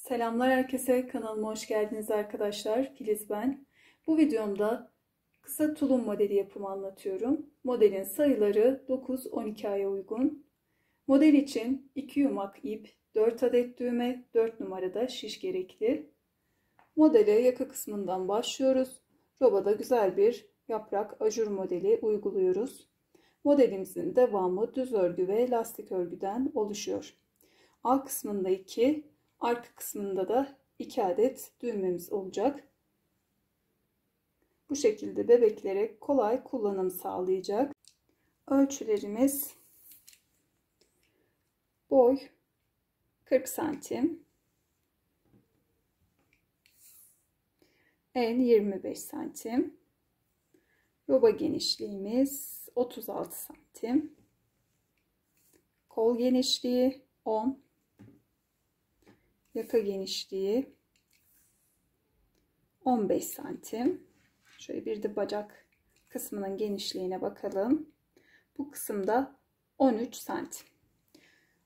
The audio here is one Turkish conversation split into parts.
Selamlar herkese, kanalıma hoş geldiniz arkadaşlar. Filiz ben. Bu videomda kısa tulum modeli yapımı anlatıyorum. Modelin sayıları 9-12 aya uygun. Model için 2 yumak ip, 4 adet düğme, 4 numarada şiş gerekli. Modele yaka kısmından başlıyoruz. Robada güzel bir yaprak ajur modeli uyguluyoruz. Modelimizin devamı düz örgü ve lastik örgüden oluşuyor. Alt kısmında 2, arka kısmında da 2 adet düğmemiz olacak. Bu şekilde bebeklere kolay kullanım sağlayacak. Ölçülerimiz boy 40 santim, en 25 santim, roba genişliğimiz 36 santim, kol genişliği 10, yaka genişliği 15 santim. Şöyle bir de bacak kısmının genişliğine bakalım. Bu kısımda 13 santim.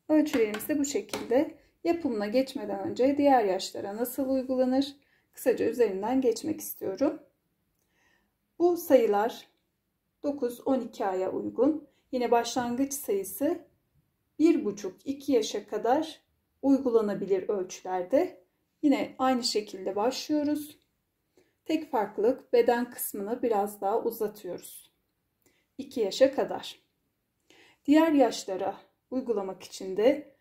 Ölçülerimiz de bu şekilde. Yapımına geçmeden önce diğer yaşlara nasıl uygulanır? Kısaca üzerinden geçmek istiyorum. Bu sayılar 9-12 aya uygun. Yine başlangıç sayısı 1,5-2 yaşa kadar uygulanabilir ölçülerde. Yine aynı şekilde başlıyoruz. Tek farklılık beden kısmını biraz daha uzatıyoruz. 2 yaşa kadar. Diğer yaşlara uygulamak için de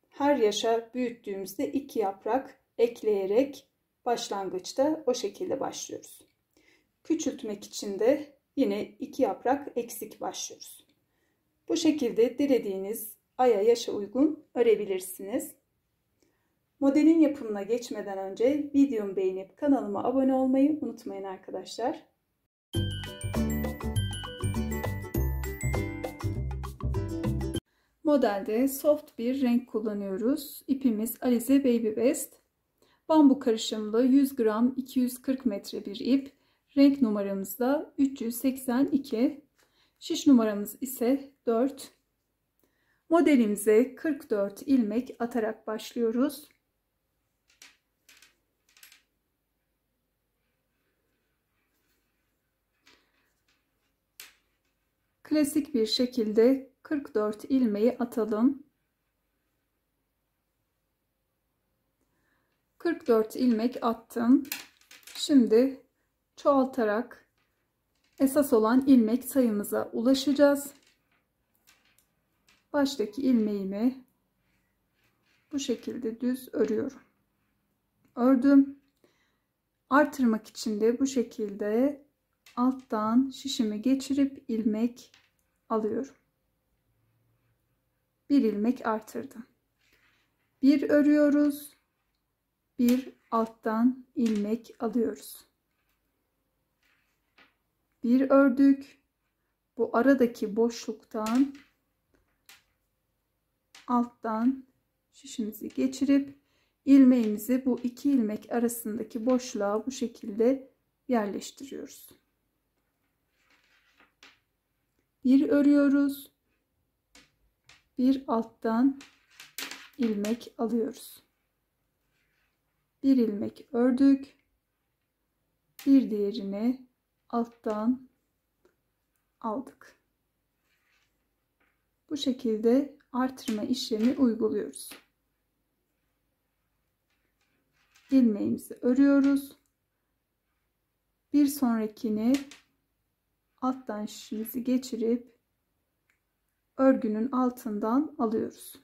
her yaşa büyüttüğümüzde 2 yaprak ekleyerek başlangıçta o şekilde başlıyoruz. Küçültmek için de yine 2 yaprak eksik başlıyoruz. Bu şekilde dilediğiniz aya yaşa uygun örebilirsiniz. Modelin yapımına geçmeden önce videomu beğenip kanalıma abone olmayı unutmayın arkadaşlar. Modelde soft bir renk kullanıyoruz. İpimiz Alize Baby Best. Bambu karışımlı 100 gram 240 metre bir ip. Renk numaramız da 382. Şiş numaramız ise 4. Modelimize 44 ilmek atarak başlıyoruz. Klasik bir şekilde 44 ilmeği atalım. 44 ilmek attım. Şimdi çoğaltarak esas olan ilmek sayımıza ulaşacağız. Baştaki ilmeğimi bu şekilde düz örüyorum. Ördüm. Artırmak için de bu şekilde alttan şişimi geçirip ilmek alıyorum. Bir ilmek artırdım. Bir örüyoruz. Bir alttan ilmek alıyoruz. Bir ördük. Bu aradaki boşluktan alttan şişimizi geçirip ilmeğimizi bu iki ilmek arasındaki boşluğa bu şekilde yerleştiriyoruz. Bir örüyoruz. Bir alttan ilmek alıyoruz. Bir ilmek ördük. Bir diğerini alttan aldık. Bu şekilde artırma işlemi uyguluyoruz. İlmeğimizi örüyoruz. Bir sonrakini alttan şişimizi geçirip örgünün altından alıyoruz.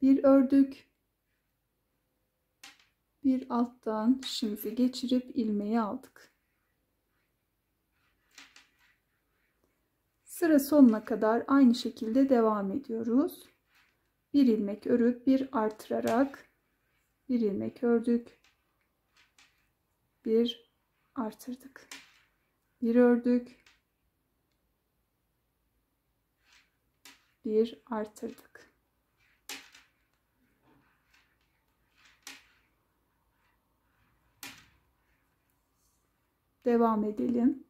Bir ördük. Bir alttan şişimizi geçirip ilmeği aldık. Sıra sonuna kadar aynı şekilde devam ediyoruz. Bir ilmek örüp bir artırarak bir ilmek ördük. Bir artırdık. Bir ördük. Bir artırdık. devam edelim.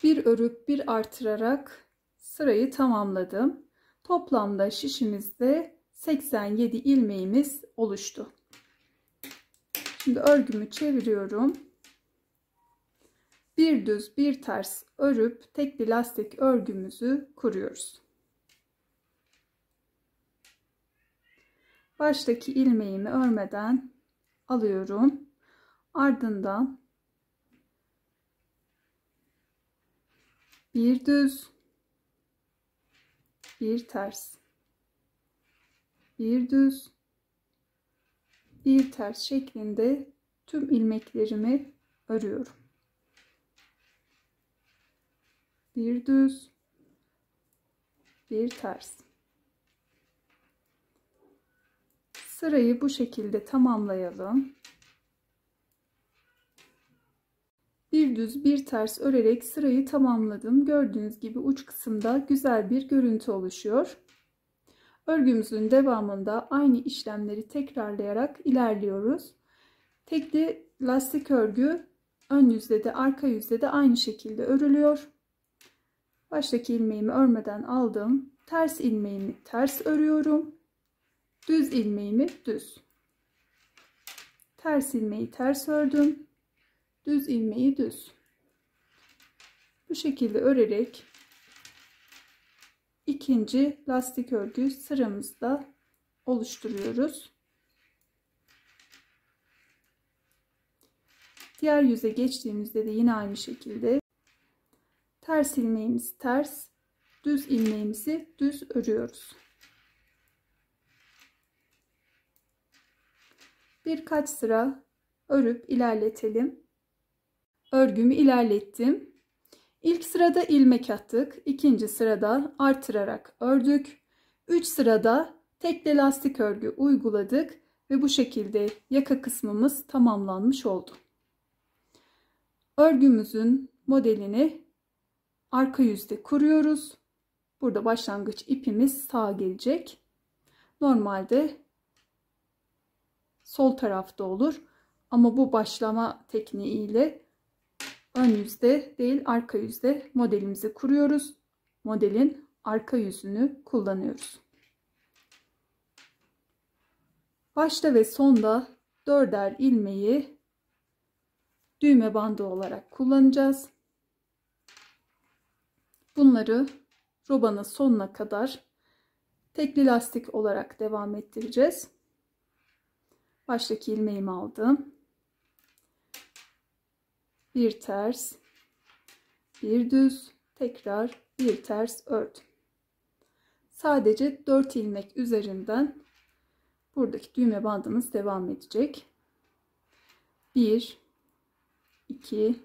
Bir örüp bir artırarak sırayı tamamladım. Toplamda şişimizde 87 ilmeğimiz oluştu. Şimdi örgümü çeviriyorum. Bir düz bir ters örüp tekli lastik örgümüzü kuruyoruz. Baştaki ilmeğimi örmeden alıyorum. Ardından bir düz, bir ters, bir düz, bir ters şeklinde tüm ilmeklerimi örüyorum. Bir düz, bir ters. Sırayı bu şekilde tamamlayalım. Bir düz bir ters örerek sırayı tamamladım. Gördüğünüz gibi uç kısımda güzel bir görüntü oluşuyor. Örgümüzün devamında aynı işlemleri tekrarlayarak ilerliyoruz. Tekli lastik örgü ön yüzde de arka yüzde de aynı şekilde örülüyor. Baştaki ilmeğimi örmeden aldım. Ters ilmeğimi ters örüyorum. Düz ilmeğimi düz. Ters ilmeği ters ördüm. Düz ilmeği düz. Bu şekilde örerek ikinci lastik örgü sıramızda oluşturuyoruz. Diğer yüze geçtiğimizde de yine aynı şekilde ters ilmeğimizi ters, düz ilmeğimizi düz örüyoruz. Birkaç sıra örüp ilerletelim. Örgümü ilerlettim. İlk sırada ilmek attık. İkinci sırada artırarak ördük. 3 sırada tekli lastik örgü uyguladık ve bu şekilde yaka kısmımız tamamlanmış oldu. Örgümüzün modelini arka yüzde kuruyoruz. Burada başlangıç ipimiz sağa gelecek. Normalde sol tarafta olur ama bu başlama tekniğiyle ön yüzde değil arka yüzde modelimizi kuruyoruz. Modelin arka yüzünü kullanıyoruz. Başta ve sonda 4'er ilmeği düğme bandı olarak kullanacağız. Bunları robanın sonuna kadar tekli lastik olarak devam ettireceğiz. Baştaki ilmeğimi aldım. Bir ters, bir düz, tekrar bir ters ördüm. Sadece 4 ilmek üzerinden buradaki düğme bandımız devam edecek. 1 2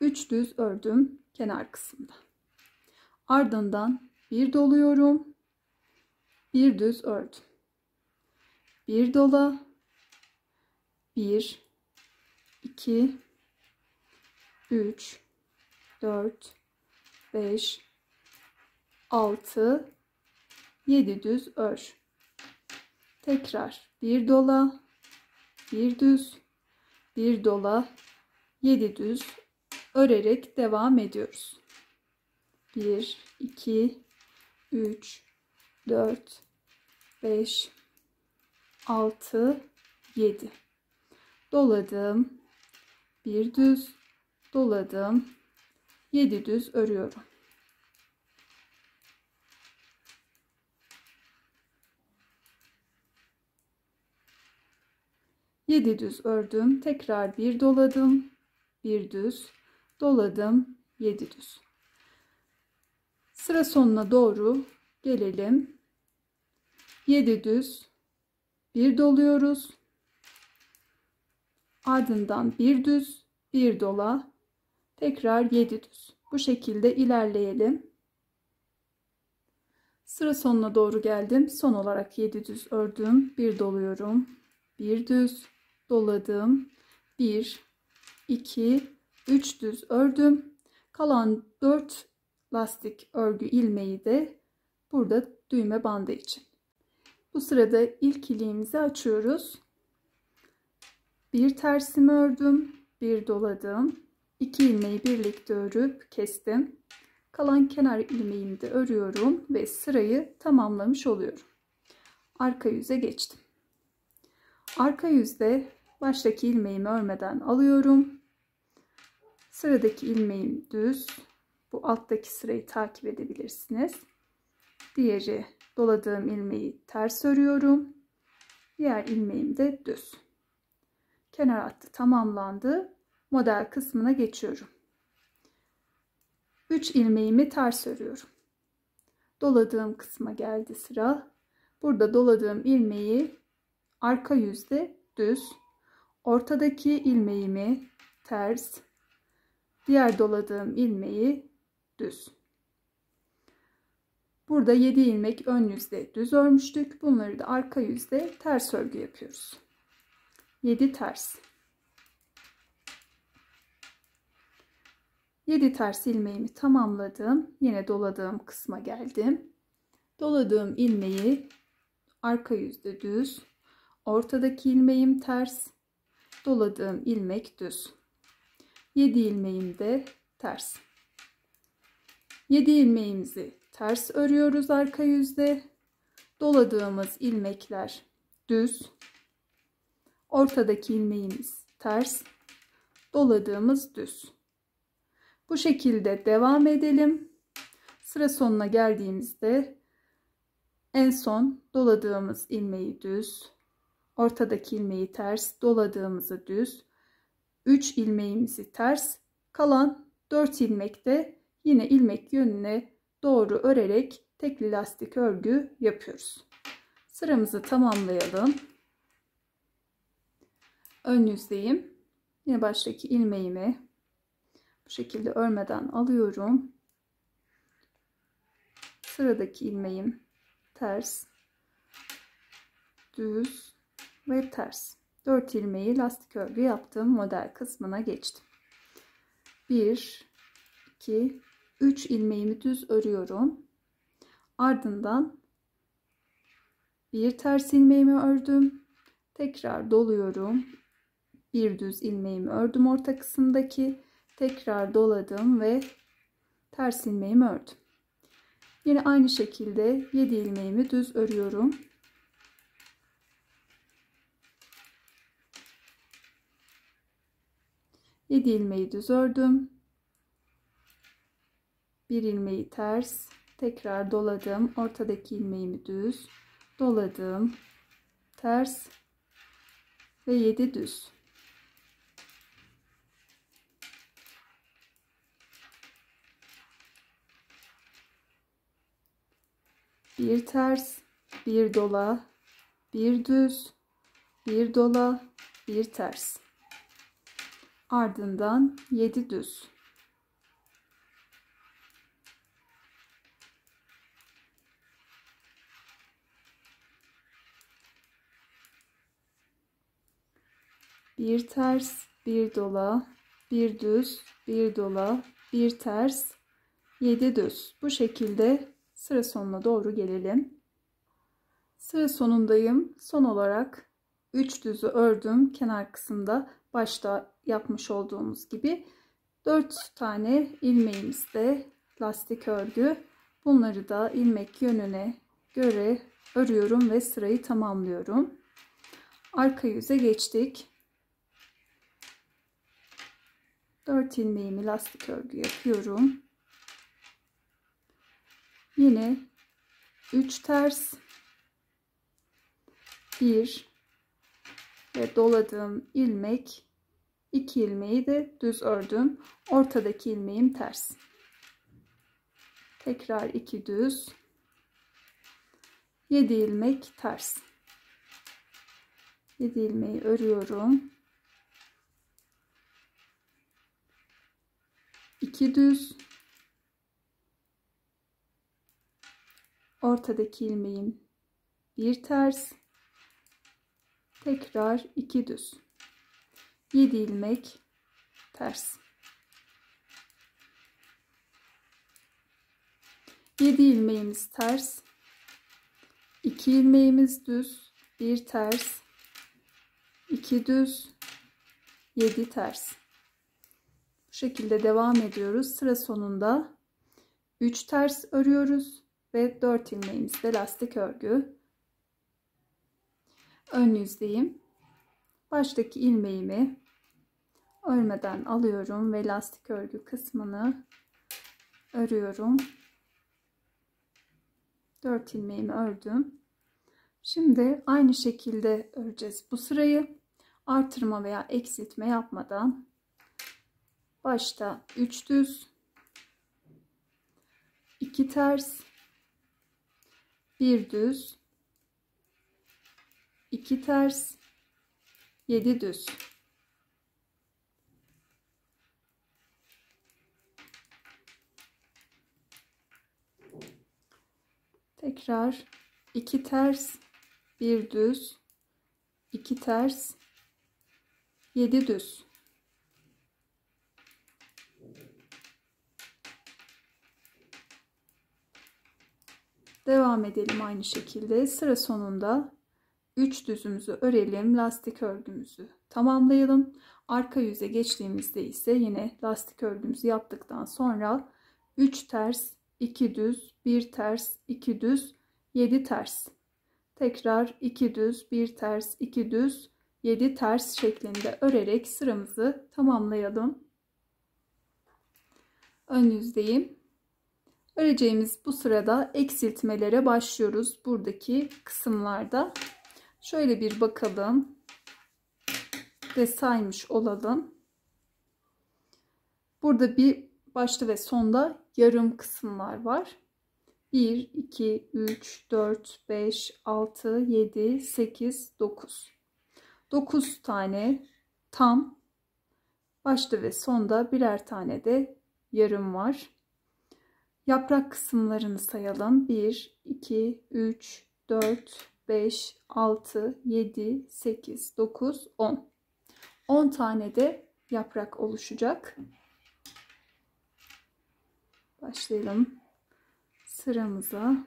3 düz ördüm kenar kısımda. Ardından bir doluyorum. Bir düz ördüm. Bir dola. 1 2 3 4 5 6 7 düz ör. Tekrar bir dola, bir düz, bir dola, 7 düz örerek devam ediyoruz. 1 2 3 4 5 6 7 doladım, bir düz, doladım, 7 düz örüyorum. Yedi düz ördüm, tekrar bir doladım, bir düz, doladım, 7 düz. Sıra sonuna doğru gelelim. 7 düz, bir doluyoruz. Ardından bir düz, bir dola, tekrar 7 düz. Bu şekilde ilerleyelim. Sıra sonuna doğru geldim. Son olarak 7 düz ördüm. Bir doluyorum. Bir düz, doladım. 1 2 3 düz ördüm. Kalan 4 lastik örgü ilmeği de burada düğme bandı için. Bu sırada ilk iliğimizi açıyoruz. Bir tersimi ördüm. bir doladım. 2 ilmeği birlikte örüp kestim. Kalan kenar ilmeğimi de örüyorum ve sırayı tamamlamış oluyorum. Arka yüze geçtim. Arka yüzde baştaki ilmeğimi örmeden alıyorum. Sıradaki ilmeğim düz. Bu alttaki sırayı takip edebilirsiniz. Diğeri doladığım ilmeği ters örüyorum. Diğer ilmeğim de düz. Kenar hattı tamamlandı. Model kısmına geçiyorum. 3 ilmeğimi ters örüyorum. Doladığım kısma geldi sıra. Burada doladığım ilmeği arka yüzde düz, ortadaki ilmeğimi ters, diğer doladığım ilmeği düz. Burada 7 ilmek ön yüzde düz örmüştük. Bunları da arka yüzde ters örgü yapıyoruz. 7 ters. 7 ters ilmeğimi tamamladım. Yine doladığım kısma geldim. Doladığım ilmeği arka yüzde düz, ortadaki ilmeğim ters, doladığım ilmek düz. 7 ilmeğim de ters. 7 ilmeğimizi ters örüyoruz arka yüzde. Doladığımız ilmekler düz. Ortadaki ilmeğimiz ters. Doladığımız düz. Bu şekilde devam edelim. Sıra sonuna geldiğimizde en son doladığımız ilmeği düz, ortadaki ilmeği ters, doladığımızı düz, 3 ilmeğimizi ters, kalan 4 ilmekte yine ilmek yönüne doğru örerek tekli lastik örgü yapıyoruz. Sıramızı tamamlayalım. Ön yüzdeyim. Yine baştaki ilmeğimi bu şekilde örmeden alıyorum. Sıradaki ilmeğim ters, düz ve ters. 4 ilmeği lastik örgü yaptığım model kısmına geçtim. 1, 2, 3 ilmeğimi düz örüyorum. Ardından bir ters ilmeğimi ördüm. Tekrar doluyorum. Bir düz ilmeğimi ördüm orta kısımdaki. Tekrar doladım ve ters ilmeğimi ördüm. Yine aynı şekilde 7 ilmeğimi düz örüyorum. Yedi ilmeği düz ördüm. Bir ilmeği ters, tekrar doladım. Ortadaki ilmeğimi düz, doladım, ters ve 7 düz. Bir ters, bir dola, bir düz, bir dola, bir ters. Ardından 7 düz. Bir ters, bir dola, bir düz, bir dola, bir ters, 7 düz. Bu şekilde sıra sonuna doğru gelelim. Sıra sonundayım. Son olarak 3 düzü ördüm. Kenar kısımda başta yapmış olduğumuz gibi 4 tane ilmeğimizde lastik örgü. Bunları da ilmek yönüne göre örüyorum ve sırayı tamamlıyorum. Arka yüze geçtik. 4 ilmeğimi lastik örgü yapıyorum. Yine 3 ters, 1 ve doladığım ilmek, 2 ilmeği de düz ördüm. Ortadaki ilmeğim ters. Tekrar 2 düz, 7 ilmek ters. 7 ilmeği örüyorum. 2 düz, ortadaki ilmeğim bir ters, tekrar 2 düz, 7 ilmek ters. 7 ilmeğimiz ters, 2 ilmeğimiz düz, bir ters, 2 düz, 7 ters. şekilde devam ediyoruz. Sıra sonunda 3 ters örüyoruz ve 4 ilmeğimizde lastik örgü. Ön yüzdeyim. Baştaki ilmeğimi örmeden alıyorum ve lastik örgü kısmını örüyorum. 4 ilmeğimi ördüm. Şimdi aynı şekilde öreceğiz bu sırayı. Artırma veya eksiltme yapmadan başta 3 düz, 2 ters, 1 düz, 2 ters, 7 düz. Tekrar 2 ters, 1 düz, 2 ters, 7 düz. Devam edelim aynı şekilde. Sıra sonunda 3 düzümüzü örelim. Lastik örgümüzü tamamlayalım. Arka yüze geçtiğimizde ise yine lastik örgümüzü yaptıktan sonra 3 ters, 2 düz, 1 ters, 2 düz, 7 ters. Tekrar 2 düz, 1 ters, 2 düz, 7 ters şeklinde örerek sıramızı tamamlayalım. Ön yüzdeyim. Öreceğimiz bu sırada eksiltmelere başlıyoruz. Buradaki kısımlarda. Şöyle bir bakalım ve saymış olalım. Burada bir başta ve sonda yarım kısımlar var. 1, 2, 3, 4, 5, 6, 7, 8, 9. 9 tane tam, başta ve sonda birer tane de yarım var. Yaprak kısımlarını sayalım. 1, 2, 3, 4, 5, 6, 7, 8, 9, 10. 10 tane de yaprak oluşacak. Başlayalım sıramıza.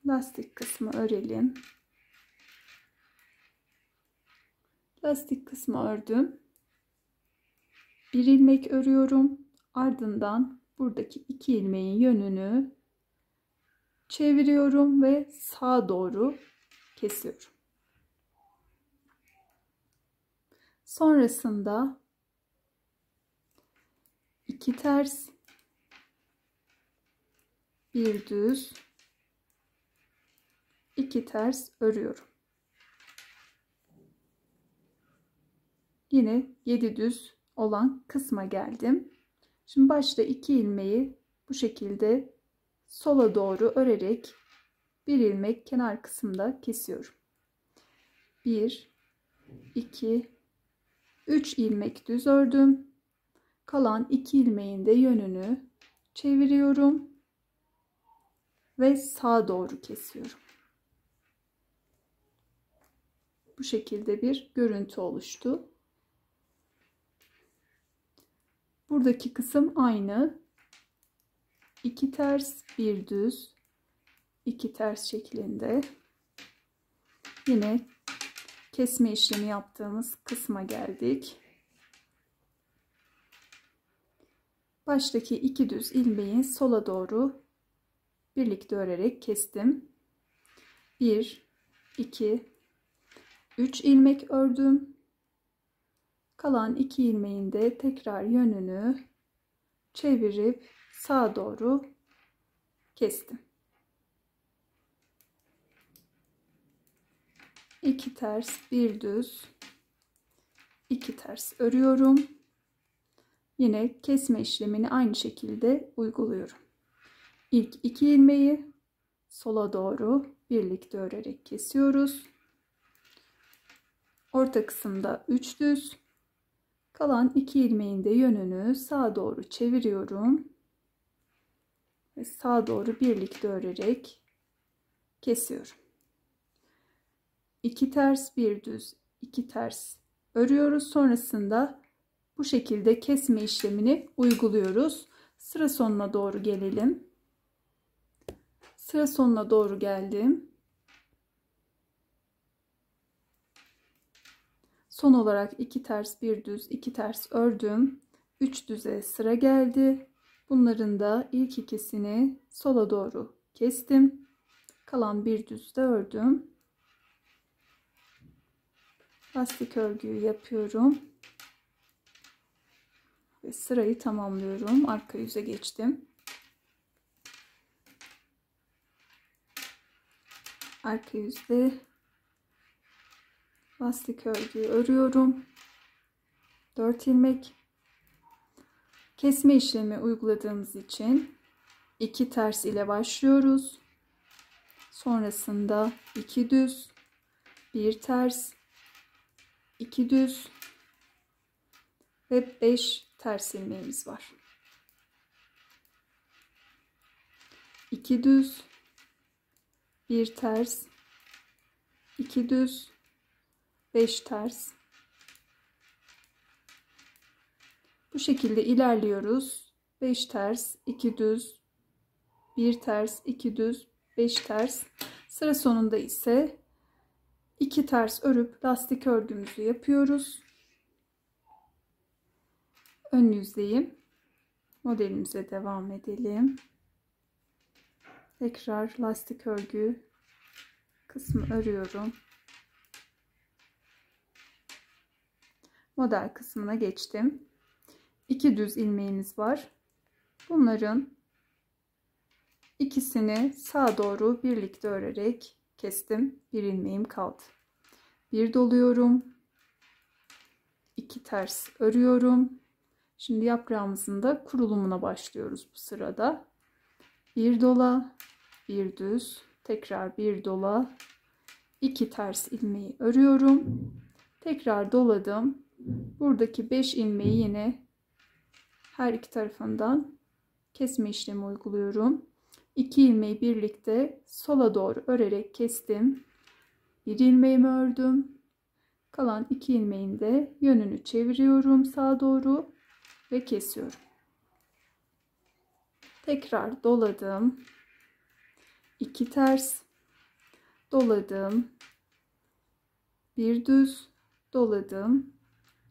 Lastik kısmı örelim. Lastik kısmı ördüm. Bir ilmek örüyorum. Ardından buradaki 2 ilmeğin yönünü çeviriyorum ve sağa doğru kesiyorum. Sonrasında 2 ters, 1 düz, 2 ters örüyorum. Yine 7 düz olan kısma geldim. Şimdi başta 2 ilmeği bu şekilde sola doğru örerek bir ilmek kenar kısımda kesiyorum. 1, 2, 3 ilmek düz ördüm. Kalan 2 ilmeğin de yönünü çeviriyorum ve sağa doğru kesiyorum. Bu şekilde bir görüntü oluştu. Buradaki kısım aynı. 2 ters, 1 düz, 2 ters şeklinde. Yine kesme işlemi yaptığımız kısma geldik. Baştaki 2 düz ilmeği sola doğru birlikte örerek kestim. 1, 2, 3 ilmek ördüm. Kalan 2 ilmeğin de tekrar yönünü çevirip sağa doğru kestim. 2 ters, 1 düz, 2 ters örüyorum. Yine kesme işlemini aynı şekilde uyguluyorum. İlk 2 ilmeği sola doğru birlikte örerek kesiyoruz. Orta kısımda 3 düz. Kalan 2 ilmeğin de yönünü sağa doğru çeviriyorum. Ve sağa doğru birlikte örerek kesiyorum. 2 ters, 1 düz, 2 ters örüyoruz. Sonrasında bu şekilde kesme işlemini uyguluyoruz. Sıra sonuna doğru gelelim. Sıra sonuna doğru geldim. Son olarak 2 ters, 1 düz, 2 ters ördüm. 3 düze sıra geldi. Bunların da ilk ikisini sola doğru kestim. Kalan bir düz de ördüm. Lastik örgüyü yapıyorum. Ve sırayı tamamlıyorum. Arka yüze geçtim. Arka yüzde lastik örgüyü örüyorum. 4 ilmek. Kesme işlemi uyguladığımız için 2 ters ile başlıyoruz. Sonrasında 2 düz, 1 ters, 2 düz ve 5 ters ilmeğimiz var. 2 düz, 1 ters, 2 düz, 5 ters. Bu şekilde ilerliyoruz. 5 ters, 2 düz, 1 ters, 2 düz, 5 ters. Sıra sonunda ise 2 ters örüp lastik örgümüzü yapıyoruz. Ön yüzdeyim. Modelimize devam edelim. Tekrar lastik örgü kısmı örüyorum. Model kısmına geçtim. 2 düz ilmeğimiz var. Bunların ikisini sağa doğru birlikte örerek kestim. Bir ilmeğim kaldı. Bir doluyorum. 2 ters örüyorum. Şimdi yaprağımızın da kurulumuna başlıyoruz bu sırada. Bir dola, bir düz, tekrar bir dola, 2 ters ilmeği örüyorum. Tekrar doladım. Buradaki 5 ilmeği yine her iki tarafından kesme işlemi uyguluyorum. 2 ilmeği birlikte sola doğru örerek kestim. Bir ilmeğimi ördüm. Kalan 2 ilmeğin de yönünü çeviriyorum sağa doğru ve kesiyorum. Tekrar doladım. 2 ters doladım. Bir düz doladım.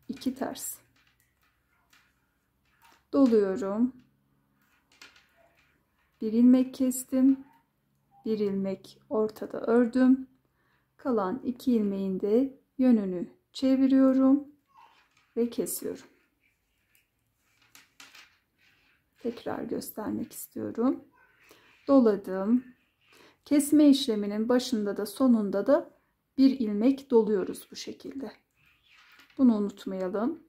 2 ters. Doluyorum. Bir ilmek kestim. Bir ilmek ortada ördüm. Kalan 2 ilmeğin de yönünü çeviriyorum ve kesiyorum. Tekrar göstermek istiyorum. Doladım. Kesme işleminin başında da sonunda da bir ilmek doluyoruz bu şekilde. Bunu unutmayalım.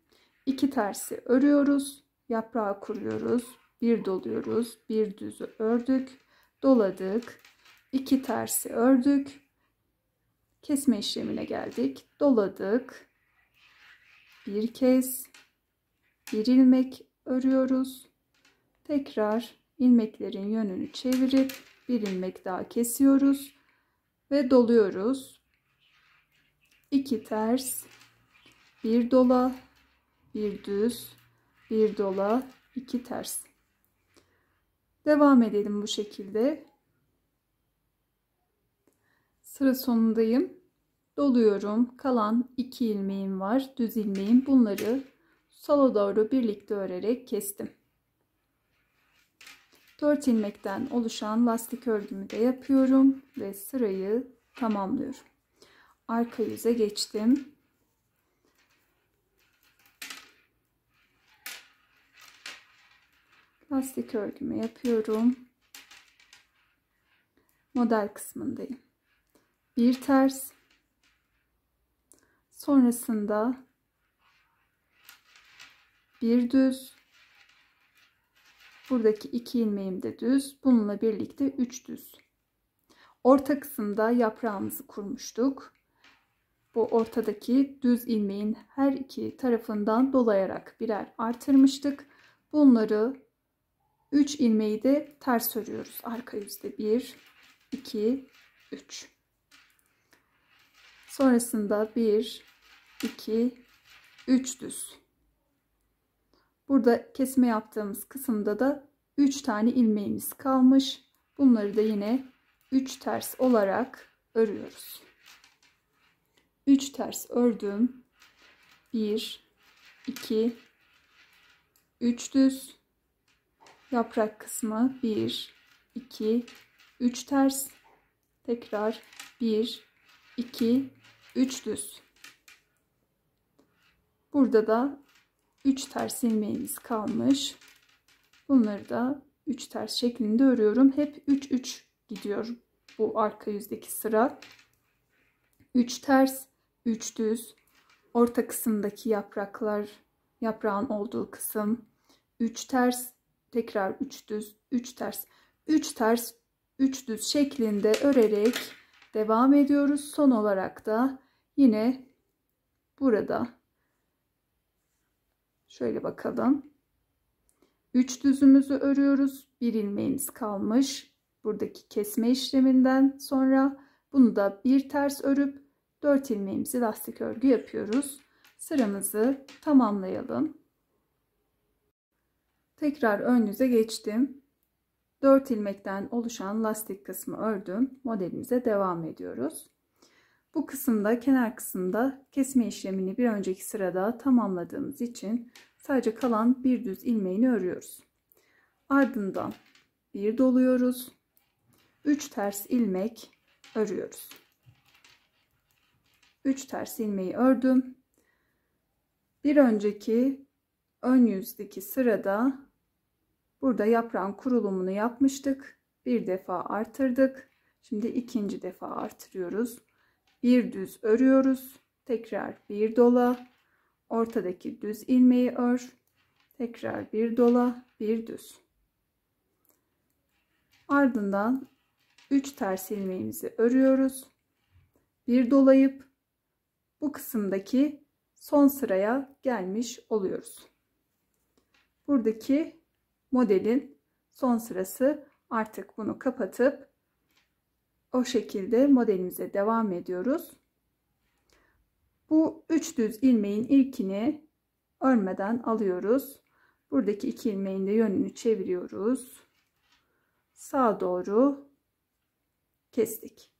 2 tersi örüyoruz. Yaprağı kuruyoruz. Bir doluyoruz. Bir düzü ördük. Doladık. 2 tersi ördük. Kesme işlemine geldik. Doladık. Bir kez bir ilmek örüyoruz. Tekrar ilmeklerin yönünü çevirip bir ilmek daha kesiyoruz ve doluyoruz. 2 ters, bir dola, bir düz, bir dola, 2 ters. Devam edelim bu şekilde. Sıra sonundayım. Doluyorum. Kalan 2 ilmeğim var. Düz ilmeğim. Bunları sola doğru birlikte örerek kestim. 4 ilmekten oluşan lastik örgümü de yapıyorum ve sırayı tamamlıyorum. Arka yüze geçtim. Lastik örgümü yapıyorum. Model kısmındayım. Bir ters. Sonrasında bir düz. Buradaki 2 ilmeğim de düz. Bununla birlikte 3 düz. Orta kısımda yaprağımızı kurmuştuk. Bu ortadaki düz ilmeğin her iki tarafından dolayarak birer artırmıştık. Bunları 3 ilmeği de ters örüyoruz. Arka yüzde 1, 2, 3. Sonrasında 1, 2, 3 düz. Burada kesme yaptığımız kısımda da 3 tane ilmeğimiz kalmış. Bunları da yine 3 ters olarak örüyoruz. 3 ters ördüm. 1, 2, 3 düz. Yaprak kısmı 1, 2, 3 ters. Tekrar 1, 2, 3 düz. Burada da 3 ters ilmeğimiz kalmış. Bunları da 3 ters şeklinde örüyorum. Hep 3 3 gidiyor bu arka yüzdeki sıra. 3 ters, 3 düz. Orta kısımdaki yaprağın olduğu kısım 3 ters, tekrar 3 düz, 3 ters, 3 ters, 3 düz şeklinde örerek devam ediyoruz. Son olarak da yine burada şöyle bakalım. 3 düzümüzü örüyoruz. Bir ilmeğimiz kalmış. Buradaki kesme işleminden sonra bunu da bir ters örüp 4 ilmeğimizi lastik örgü yapıyoruz. Sıramızı tamamlayalım. Tekrar ön yüze geçtim. 4 ilmekten oluşan lastik kısmı ördüm. Modelimize devam ediyoruz. Bu kısımda, kenar kısımda kesme işlemini bir önceki sırada tamamladığımız için sadece kalan bir düz ilmeğini örüyoruz. Ardından bir doluyoruz. 3 ters ilmek örüyoruz. 3 ters ilmeği ördüm. Bir önceki ön yüzdeki sırada burada yaprağın kurulumunu yapmıştık. Bir defa artırdık. Şimdi ikinci defa artırıyoruz. Bir düz örüyoruz. Tekrar bir dola. Ortadaki düz ilmeği ör. Tekrar bir dola, bir düz. Ardından 3 ters ilmeğimizi örüyoruz. Bir dolayıp bu kısımdaki son sıraya gelmiş oluyoruz. Buradaki modelin son sırası. Artık bunu kapatıp o şekilde modelimize devam ediyoruz. Bu 3 düz ilmeğin ilkini örmeden alıyoruz. Buradaki 2 ilmeğin de yönünü çeviriyoruz. Sağa doğru kestik.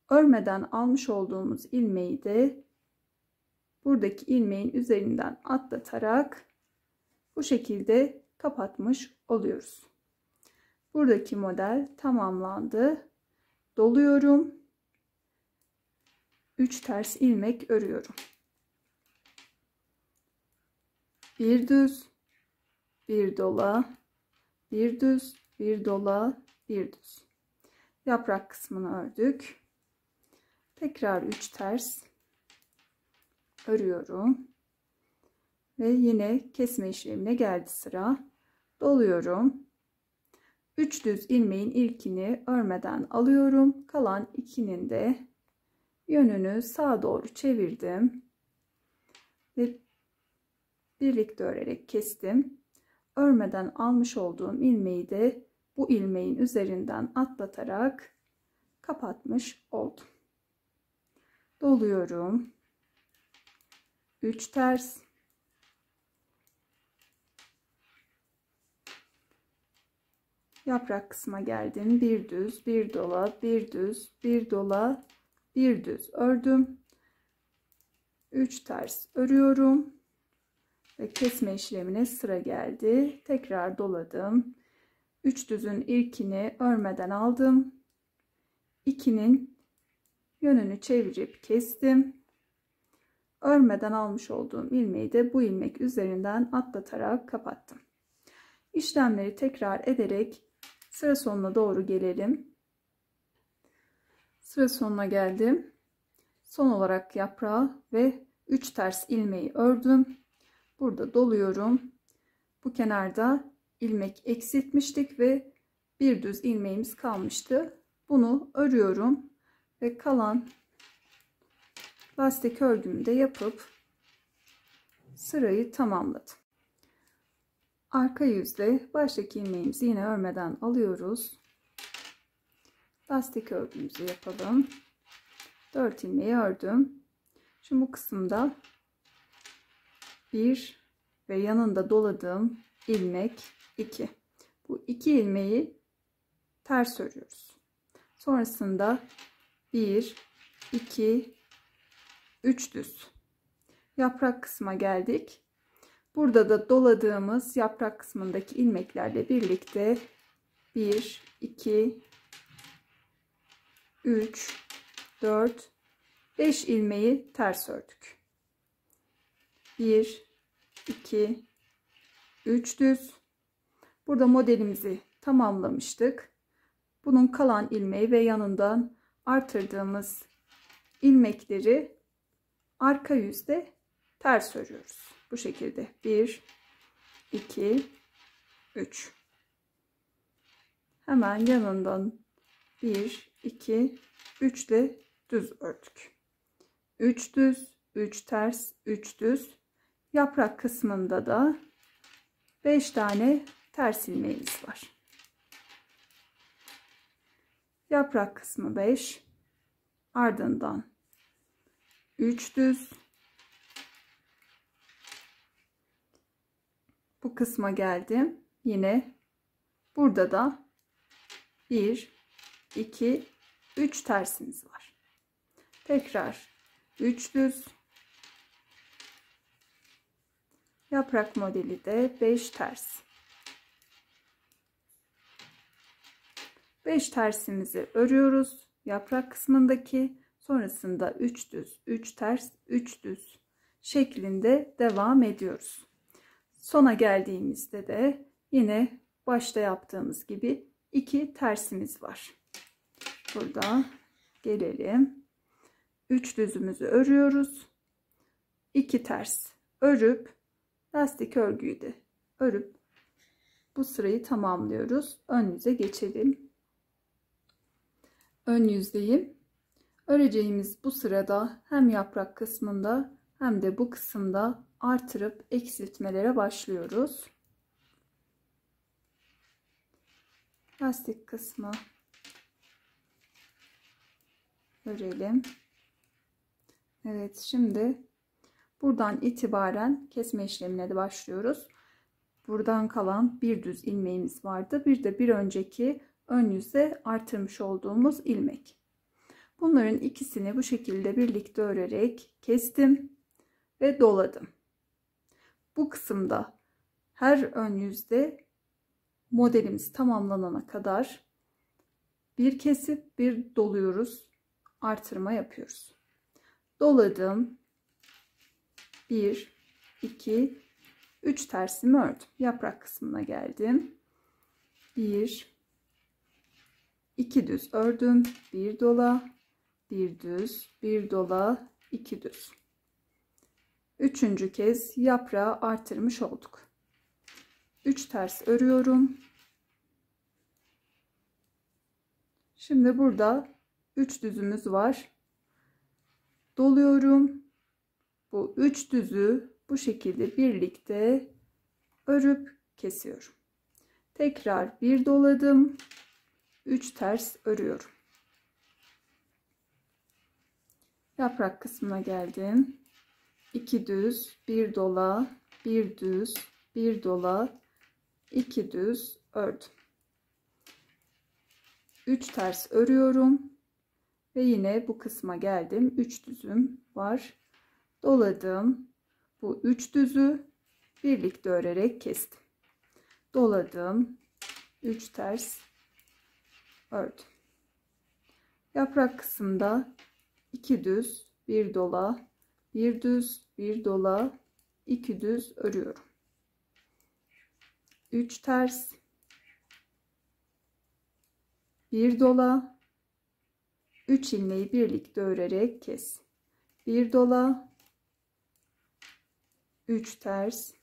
Örmeden almış olduğumuz ilmeği de buradaki ilmeğin üzerinden atlatarak bu şekilde kapatmış oluyoruz. Buradaki model tamamlandı. Doluyorum. 3 ters ilmek örüyorum. Bir düz, bir dola, bir düz, bir dola, bir düz. Yaprak kısmını ördük. Tekrar 3 ters örüyorum. Ve yine kesme işlemine geldi sıra. Doluyorum. 3 düz ilmeğin ilkini örmeden alıyorum. Kalan ikinin de yönünü sağa doğru çevirdim. Ve birlikte örerek kestim. Örmeden almış olduğum ilmeği de bu ilmeğin üzerinden atlatarak kapatmış oldum. Doluyorum. 3 ters. Yaprak kısma geldim. Bir düz, bir dola, bir düz, bir dola, bir düz ördüm. 3 ters örüyorum. Ve kesme işlemine sıra geldi. Tekrar doladım. 3 düzün ilkini örmeden aldım. 2'nin yönünü çevirip kestim. Örmeden almış olduğum ilmeği de bu ilmek üzerinden atlatarak kapattım. İşlemleri tekrar ederek sıra sonuna doğru gelelim. Sıra sonuna geldim. Son olarak yaprağı ve 3 ters ilmeği ördüm. Burada doluyorum. Bu kenarda ilmek eksiltmiştik ve bir düz ilmeğimiz kalmıştı. Bunu örüyorum ve kalan lastik örgümü de yapıp sırayı tamamladım. Arka yüzde baştaki ilmeğimizi yine örmeden alıyoruz. Lastik örgümüzü yapalım. 4 ilmeği ördüm. Şimdi bu kısımda 1 ve yanında doladığım ilmek 2. Bu 2 ilmeği ters örüyoruz. Sonrasında 1, 2, 3 düz. yaprak kısma geldik. Burada da doladığımız yaprak kısmındaki ilmeklerle birlikte 1, 2, 3, 4, 5 ilmeği ters ördük. 1, 2, 3 düz. Burada modelimizi tamamlamıştık. Bunun kalan ilmeği ve yanından artırdığımız ilmekleri arka yüzde ters örüyoruz. Bu şekilde 1, 2, 3. Hemen yanından 1, 2, 3 ile düz ördük. 3 düz, 3 ters, 3 düz. Yaprak kısmında da 5 tane ters ilmeğimiz var. Yaprak kısmı 5, ardından 3 düz. Bu kısma geldim. Yine burada da 1, 2, 3 tersimiz var. Tekrar 3 düz. Yaprak modeli de 5 ters. 5 tersimizi örüyoruz. Yaprak kısmındaki, sonrasında 3 düz, 3 ters, 3 düz şeklinde devam ediyoruz. Sona geldiğimizde de yine başta yaptığımız gibi 2 tersimiz var. Burada gelelim. 3 düzümüzü örüyoruz. 2 ters örüp lastik örgüyü de örüp bu sırayı tamamlıyoruz. Ön yüze geçelim. Ön yüzdeyim. Öreceğimiz bu sırada hem yaprak kısmında hem de bu kısımda artırıp eksiltmelere başlıyoruz. Lastik kısmı örelim. Evet, şimdi buradan itibaren kesme işlemine de başlıyoruz. Buradan kalan bir düz ilmeğimiz vardı. Bir de bir önceki ön yüze artırmış olduğumuz ilmek. Bunların ikisini bu şekilde birlikte örerek kestim ve doladım. Bu kısımda her ön yüzde modelimiz tamamlanana kadar bir kesip bir doluyoruz. Artırma yapıyoruz. Doladım. 1, 2, 3 tersimi ördüm. Yaprak kısmına geldim. 1, 2 düz ördüm. 1 dola, 1 düz, 1 dola, 2 düz. Üçüncü kez yaprağı artırmış olduk. 3 ters örüyorum. Şimdi burada 3 düzümüz var. Doluyorum. Bu 3 düzü bu şekilde birlikte örüp kesiyorum. Tekrar bir doladım. 3 ters örüyorum. Yaprak kısmına geldim. 2 düz, 1 dola, 1 düz, 1 dola, 2 düz ördüm. 3 ters örüyorum ve yine bu kısma geldim. 3 düzüm var. Doladım. Bu 3 düzü birlikte örerek kestim. Doladım. 3 ters ördüm. Yaprak kısmında 2 düz, 1 dola, 1 düz, 1 dola, 2 düz örüyorum. 3 ters, 1 dola, 3 ilmeği birlikte örerek kes. 1 dola, 3 ters.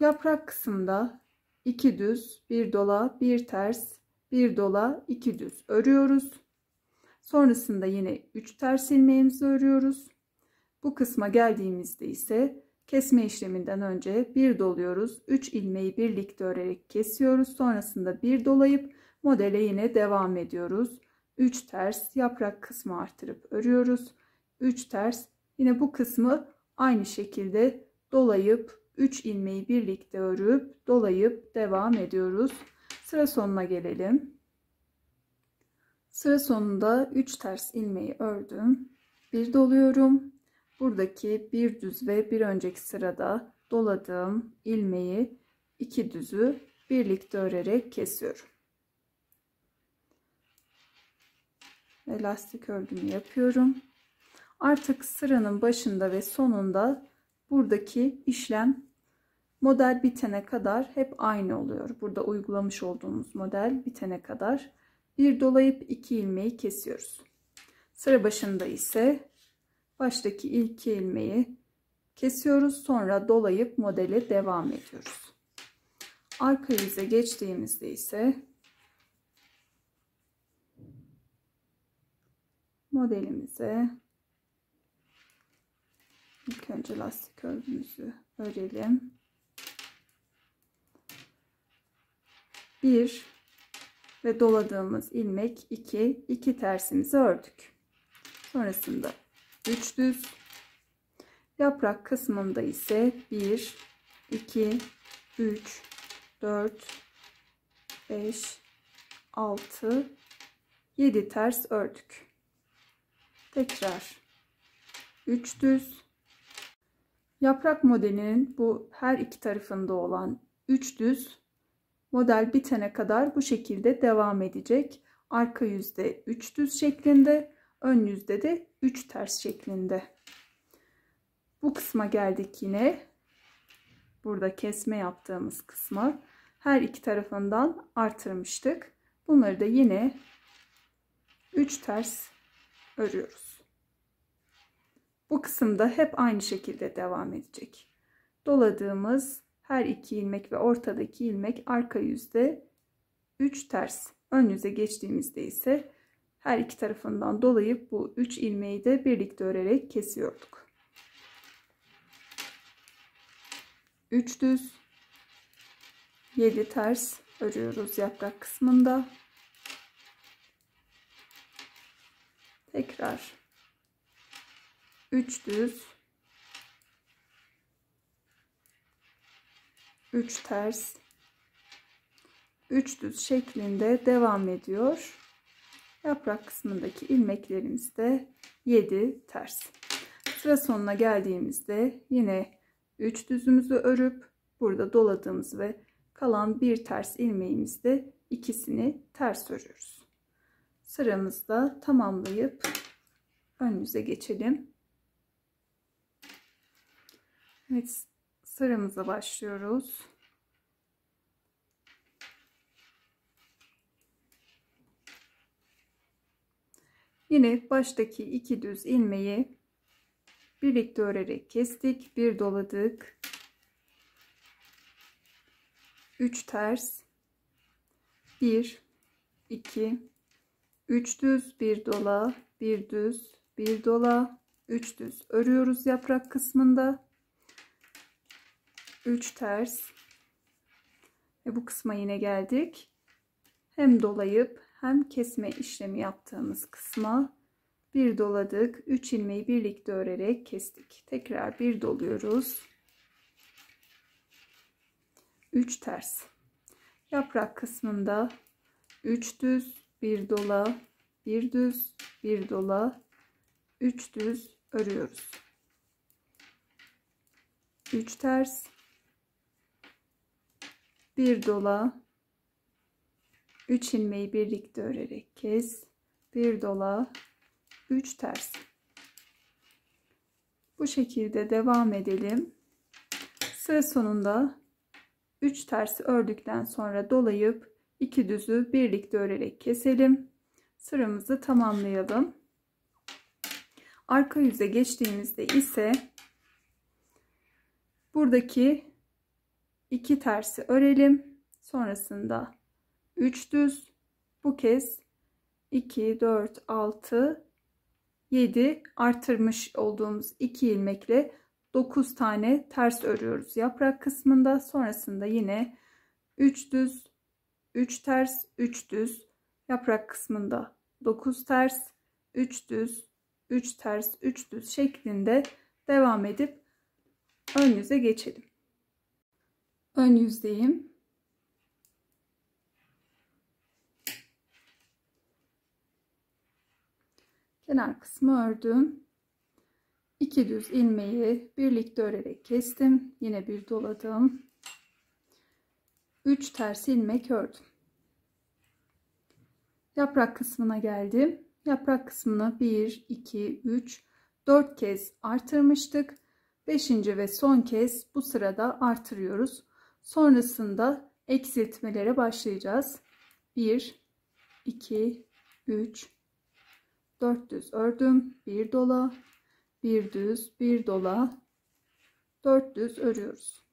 Yaprak kısmında 2 düz, 1 dola, 1 ters, 1 dola, 2 düz örüyoruz. Sonrasında yine 3 ters ilmeğimizi örüyoruz. Bu kısma geldiğimizde ise kesme işleminden önce 1 doluyoruz. 3 ilmeği birlikte örerek kesiyoruz. Sonrasında 1 dolayıp modele yine devam ediyoruz. 3 ters, yaprak kısmı artırıp örüyoruz. 3 ters, yine bu kısmı aynı şekilde dolayıp 3 ilmeği birlikte örüp dolayıp devam ediyoruz. Sıra sonuna gelelim. Sıra sonunda 3 ters ilmeği ördüm. 1 doluyorum. buradaki bir düz ve bir önceki sırada doladığım ilmeği 2 düzü birlikte örerek kesiyorum. Ve lastik örgümü yapıyorum. Artık sıranın başında ve sonunda buradaki işlem model bitene kadar hep aynı oluyor. Burada uygulamış olduğumuz model bitene kadar bir dolayıp 2 ilmeği kesiyoruz. Sıra başında ise baştaki ilk ilmeği kesiyoruz. Sonra dolayıp modele devam ediyoruz. Arka yüze geçtiğimizde ise modelimize ilk önce lastik örgümüzü örelim. 1 ve doladığımız ilmek 2 tersimizi ördük. Sonrasında 3 düz, yaprak kısmında ise 1 2 3 4 5 6 7 ters ördük. Tekrar 3 düz. Yaprak modelinin bu her iki tarafında olan 3 düz model bitene kadar bu şekilde devam edecek. Arka yüzde 3 düz şeklinde, ön yüzde de 3 ters şeklinde. Bu kısma geldik yine. Burada kesme yaptığımız kısma her iki tarafından artırmıştık. Bunları da yine 3 ters örüyoruz. Bu kısımda hep aynı şekilde devam edecek. Doladığımız her iki ilmek ve ortadaki ilmek arka yüzde 3 ters. Ön yüze geçtiğimizde ise her iki tarafından dolayıp bu 3 ilmeği de birlikte örerek kesiyorduk. 3 düz, 7 ters örüyoruz yaprak kısmında. Tekrar 3 düz, 3 ters, 3 düz şeklinde devam ediyor. Yaprak kısmındaki ilmeklerimiz de 7 ters. Sıra sonuna geldiğimizde yine 3 düzümüzü örüp burada doladığımız ve kalan bir ters ilmeğimizde ikisini ters örüyoruz. Sıramızda tamamlayıp ön yüze geçelim. Evet, sıramıza başlıyoruz. Yine baştaki 2 düz ilmeği birlikte örerek kestik. Bir doladık. 3 ters. 1 2 3 düz, bir dola, bir düz, bir dola, 3 düz örüyoruz yaprak kısmında. 3 ters. Ve bu kısma yine geldik. Hem dolayıp hem kesme işlemi yaptığımız kısma bir doladık. 3 ilmeği birlikte örerek kestik. Tekrar bir doluyoruz. 3 ters. Yaprak kısmında 3 düz, bir dola, bir düz, bir dola, 3 düz örüyoruz. 3 ters, bir dola, 3 ilmeği birlikte örerek kes, bir dola, 3 ters. Bu şekilde devam edelim. Sıra sonunda 3 tersi ördükten sonra dolayıp 2 düzü birlikte örerek keselim. Sıramızı tamamlayalım. Arka yüze geçtiğimizde ise buradaki 2 tersi örelim. Sonrasında 3 düz, bu kez 2 4 6 7 artırmış olduğumuz 2 ilmekle 9 tane ters örüyoruz yaprak kısmında. Sonrasında yine 3 düz, 3 ters, 3 düz, yaprak kısmında 9 ters, 3 düz, 3 ters, 3 düz şeklinde devam edip ön yüze geçelim. Ön yüzdeyim. Kenar kısmı ördüm. 2 düz ilmeği birlikte örerek kestim. Yine bir doladım. 3 ters ilmek ördüm. Yaprak kısmına geldim. Yaprak kısmını 1, 2, 3, 4 kez artırmıştık. 5. ve son kez bu sırada artırıyoruz. Sonrasında eksiltmelere başlayacağız. 1, 2, 3, 4 düz ördüm. 1 dola, 1 düz, 1 dola, 4 düz örüyoruz.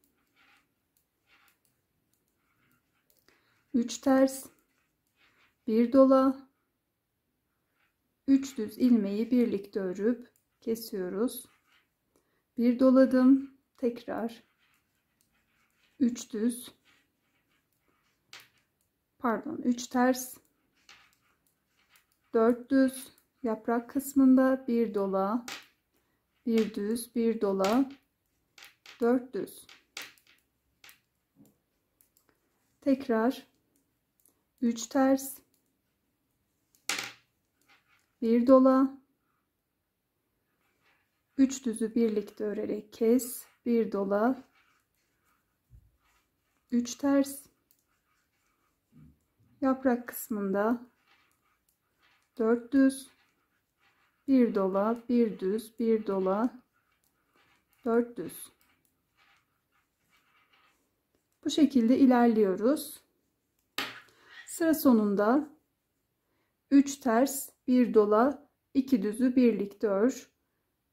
3 ters, 1 dola, 3 düz ilmeği birlikte örüp kesiyoruz. 1 doladım, tekrar 3 düz, pardon 3 ters, 4 düz, yaprak kısmında 1 dola, 1 düz, 1 dola, 4 düz. Tekrar 3 ters, 1 dola, 3 düzü birlikte örerek kes, 1 dola, 3 ters, yaprak kısmında 4 düz, 1 dola, 1 düz, 1 dola, 4 düz. Bu şekilde ilerliyoruz. Sıra sonunda 3 ters, 1 dola, 2 düzü birlikte ör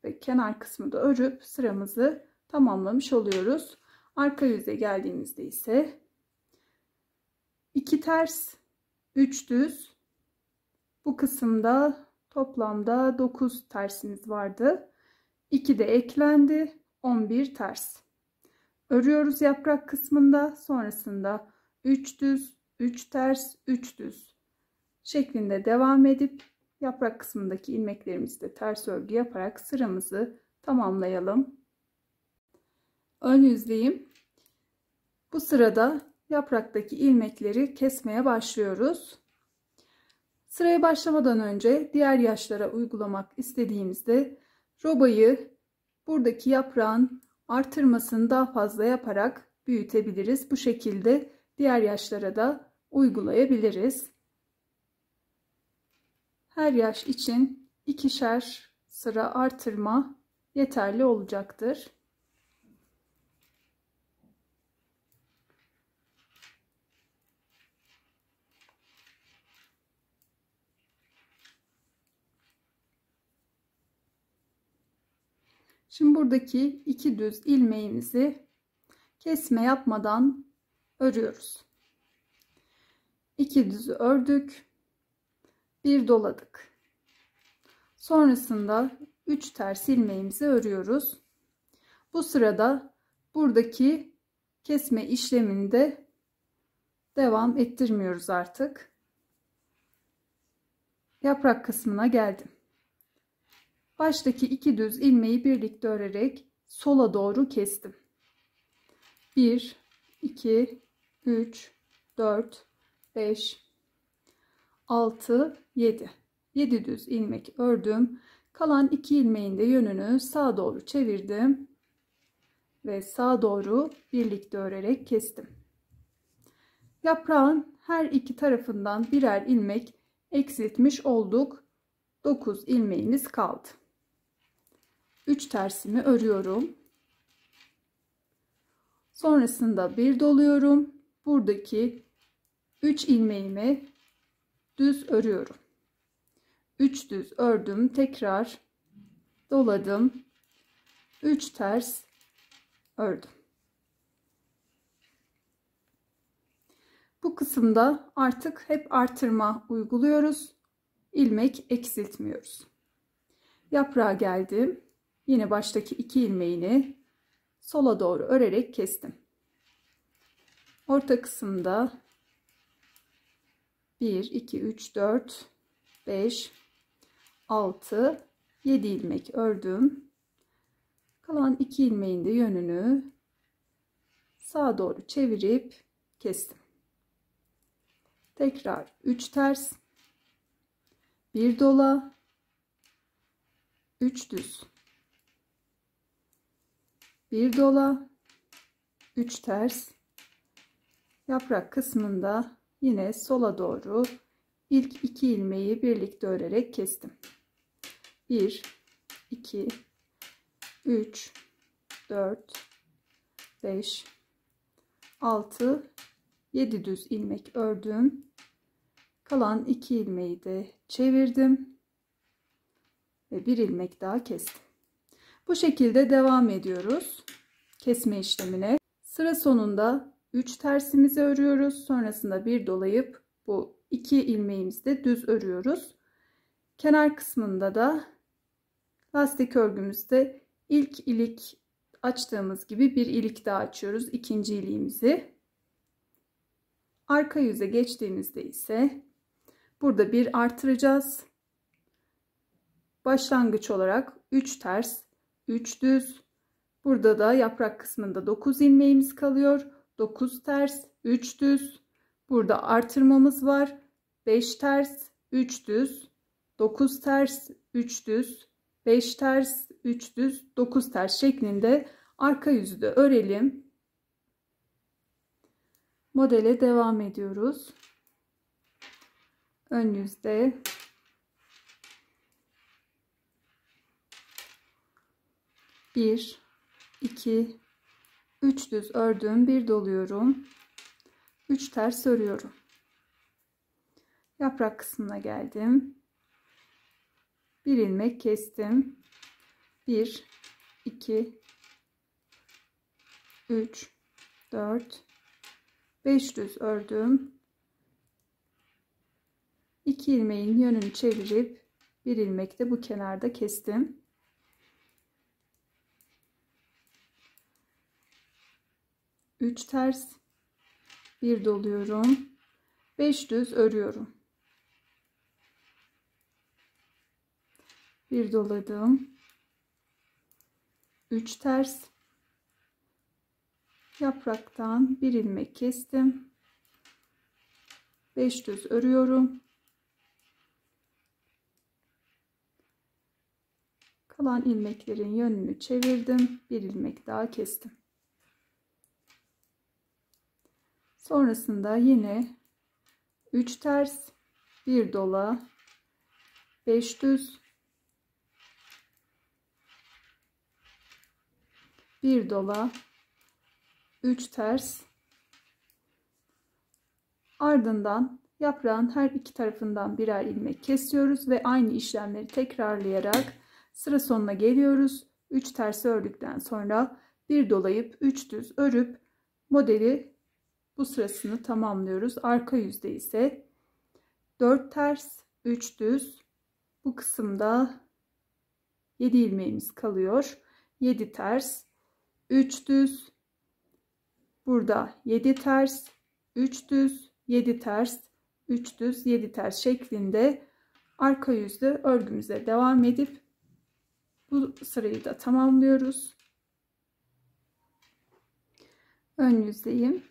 ve kenar kısmı da örüp sıramızı tamamlamış oluyoruz. Arka yüze geldiğimizde ise 2 ters, 3 düz. Bu kısımda toplamda 9 tersimiz vardı. 2 de eklendi. 11 ters. Örüyoruz yaprak kısmında. Sonrasında 3 düz, 3 ters, 3 düz şeklinde devam edip yaprak kısmındaki ilmeklerimizi de ters örgü yaparak sıramızı tamamlayalım. Ön yüzdeyim. Bu sırada yapraktaki ilmekleri kesmeye başlıyoruz. Sıraya başlamadan önce diğer yaşlara uygulamak istediğimizde robayı buradaki yaprağın artırmasını daha fazla yaparak büyütebiliriz. Bu şekilde diğer yaşlara da uygulayabiliriz. Her yaş için ikişer sıra artırma yeterli olacaktır. Şimdi buradaki 2 düz ilmeğimizi kesme yapmadan örüyoruz. 2 düzü ördük. 1 doladık. Sonrasında 3 ters ilmeğimizi örüyoruz. Bu sırada buradaki kesme işleminde devam ettirmiyoruz artık. Yaprak kısmına geldim. Baştaki 2 düz ilmeği birlikte örerek sola doğru kestim. 1, 2, 3, 4, 5, 6, 7. 7 düz ilmek ördüm. Kalan 2 ilmeğin de yönünü sağa doğru çevirdim. Ve sağa doğru birlikte örerek kestim. Yaprağın her iki tarafından birer ilmek eksiltmiş olduk. 9 ilmeğimiz kaldı. 3 tersimi örüyorum. Sonrasında bir doluyorum. Buradaki 3 ilmeğimi düz örüyorum. 3 düz ördüm. Tekrar doladım. 3 ters ördüm. Bu kısımda artık hep artırma uyguluyoruz. İlmek eksiltmiyoruz. Yaprağa geldim. Yine baştaki 2 ilmeğini sola doğru örerek kestim. Orta kısımda 1, 2, 3, 4, 5, 6, 7 ilmek ördüm. Kalan 2 ilmeğin de yönünü sağa doğru çevirip kestim. Tekrar 3 ters, 1 dola, 3 düz. bir dola, 3 ters. Yaprak kısmında yine sola doğru ilk 2 ilmeği birlikte örerek kestim. 1 2 3 4 5 6 7 düz ilmek ördüm. Kalan 2 ilmeği de çevirdim ve bir ilmek daha kestim. Bu şekilde devam ediyoruz kesme işlemine. Sıra sonunda 3 tersimizi örüyoruz. Sonrasında bir dolayıp bu 2 ilmeğimizi de düz örüyoruz. Kenar kısmında da lastik örgümüzde ilk ilik açtığımız gibi bir ilik daha açıyoruz. İkinci iliğimizi. Arka yüze geçtiğimizde ise burada bir artıracağız. Başlangıç olarak 3 ters, 3 düz. Burada da yaprak kısmında 9 ilmeğimiz kalıyor. 9 ters, 3 düz. Burada artırmamız var. 5 ters, 3 düz. 9 ters, 3 düz. 5 ters, 3 düz, 9 ters şeklinde arka yüzü de örelim. Modele devam ediyoruz. Ön yüzde bir, 2, 3 düz ördüm, bir doluyorum. 3 ters örüyorum. Yaprak kısmına geldim. Bir ilmek kestim. 1 2 3 4 5 düz ördüm. 2 ilmeğin yönünü çevirip bir ilmek de bu kenarda kestim. Üç ters, bir doluyorum. 5 düz örüyorum. Bir doladım. 3 ters. Yapraktan bir ilmek kestim. 5 düz örüyorum. Kalan ilmeklerin yönünü çevirdim. Bir ilmek daha kestim. Sonrasında yine 3 ters, bir dola, 5 düz, bir dola, 3 ters. Ardından yaprağın her iki tarafından birer ilmek kesiyoruz ve aynı işlemleri tekrarlayarak sıra sonuna geliyoruz. 3 ters ördükten sonra bir dolayıp 3 düz örüp modeli bu sırasını tamamlıyoruz. Arka yüzde ise 4 ters, 3 düz. Bu kısımda 7 ilmeğimiz kalıyor. 7 ters, 3 düz. Burada 7 ters, 3 düz, 7 ters, 3 düz, 7 ters şeklinde arka yüzde örgümüze devam edip bu sırayı da tamamlıyoruz. Ön yüzdeyim.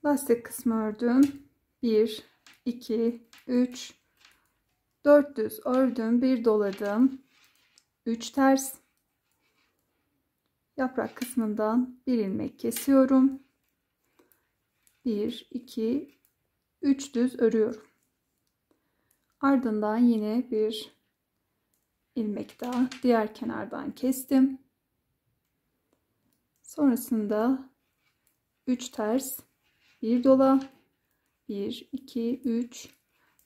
Lastik kısmı ördüm. 1 2 3 4 düz ördüm, bir doladım. 3 ters. Yaprak kısmından bir ilmek kesiyorum. 1 2 3 düz örüyorum. Ardından yine bir ilmek daha diğer kenardan kestim. Sonrasında 3 ters, bir dola, 1 2 3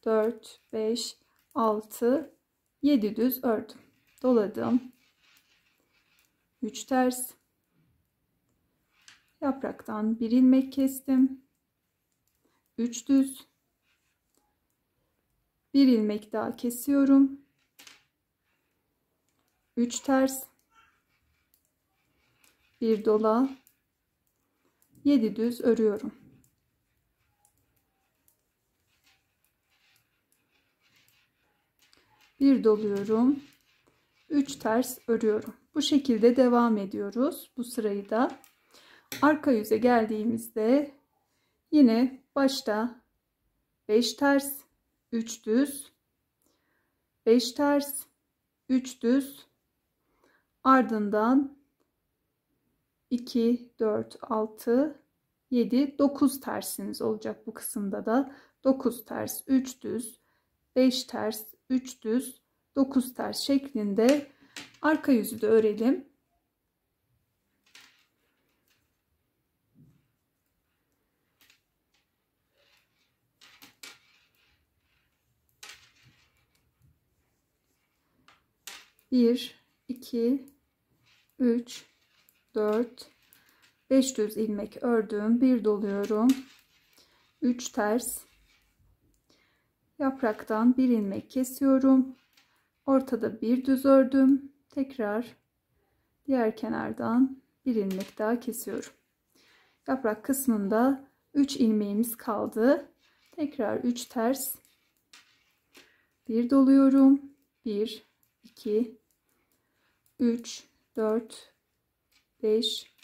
4 5 6 7 düz ördüm. Doladım. 3 ters. Yapraktan bir ilmek kestim. 3 düz. Bir ilmek daha kesiyorum. 3 ters. Bir dola. 7 düz örüyorum. Bir doluyorum. 3 ters örüyorum. Bu şekilde devam ediyoruz. Bu sırayı da arka yüze geldiğimizde yine başta 5 ters, 3 düz, 5 ters, 3 düz, ardından 2, 4, 6, 7, 9 tersiniz olacak bu kısımda da. 9 ters, 3 düz, 5 ters, 3 düz, 9 ters şeklinde arka yüzü de örelim. Bir, 2, 3, 4, 5 düz ilmek ördüm. Bir doluyorum. 3 ters. Yapraktan bir ilmek kesiyorum. Ortada bir düz ördüm. Tekrar diğer kenardan bir ilmek daha kesiyorum. Yaprak kısmında 3 ilmeğimiz kaldı. Tekrar 3 ters. Bir doluyorum. 1, 2, 3, 4, 5,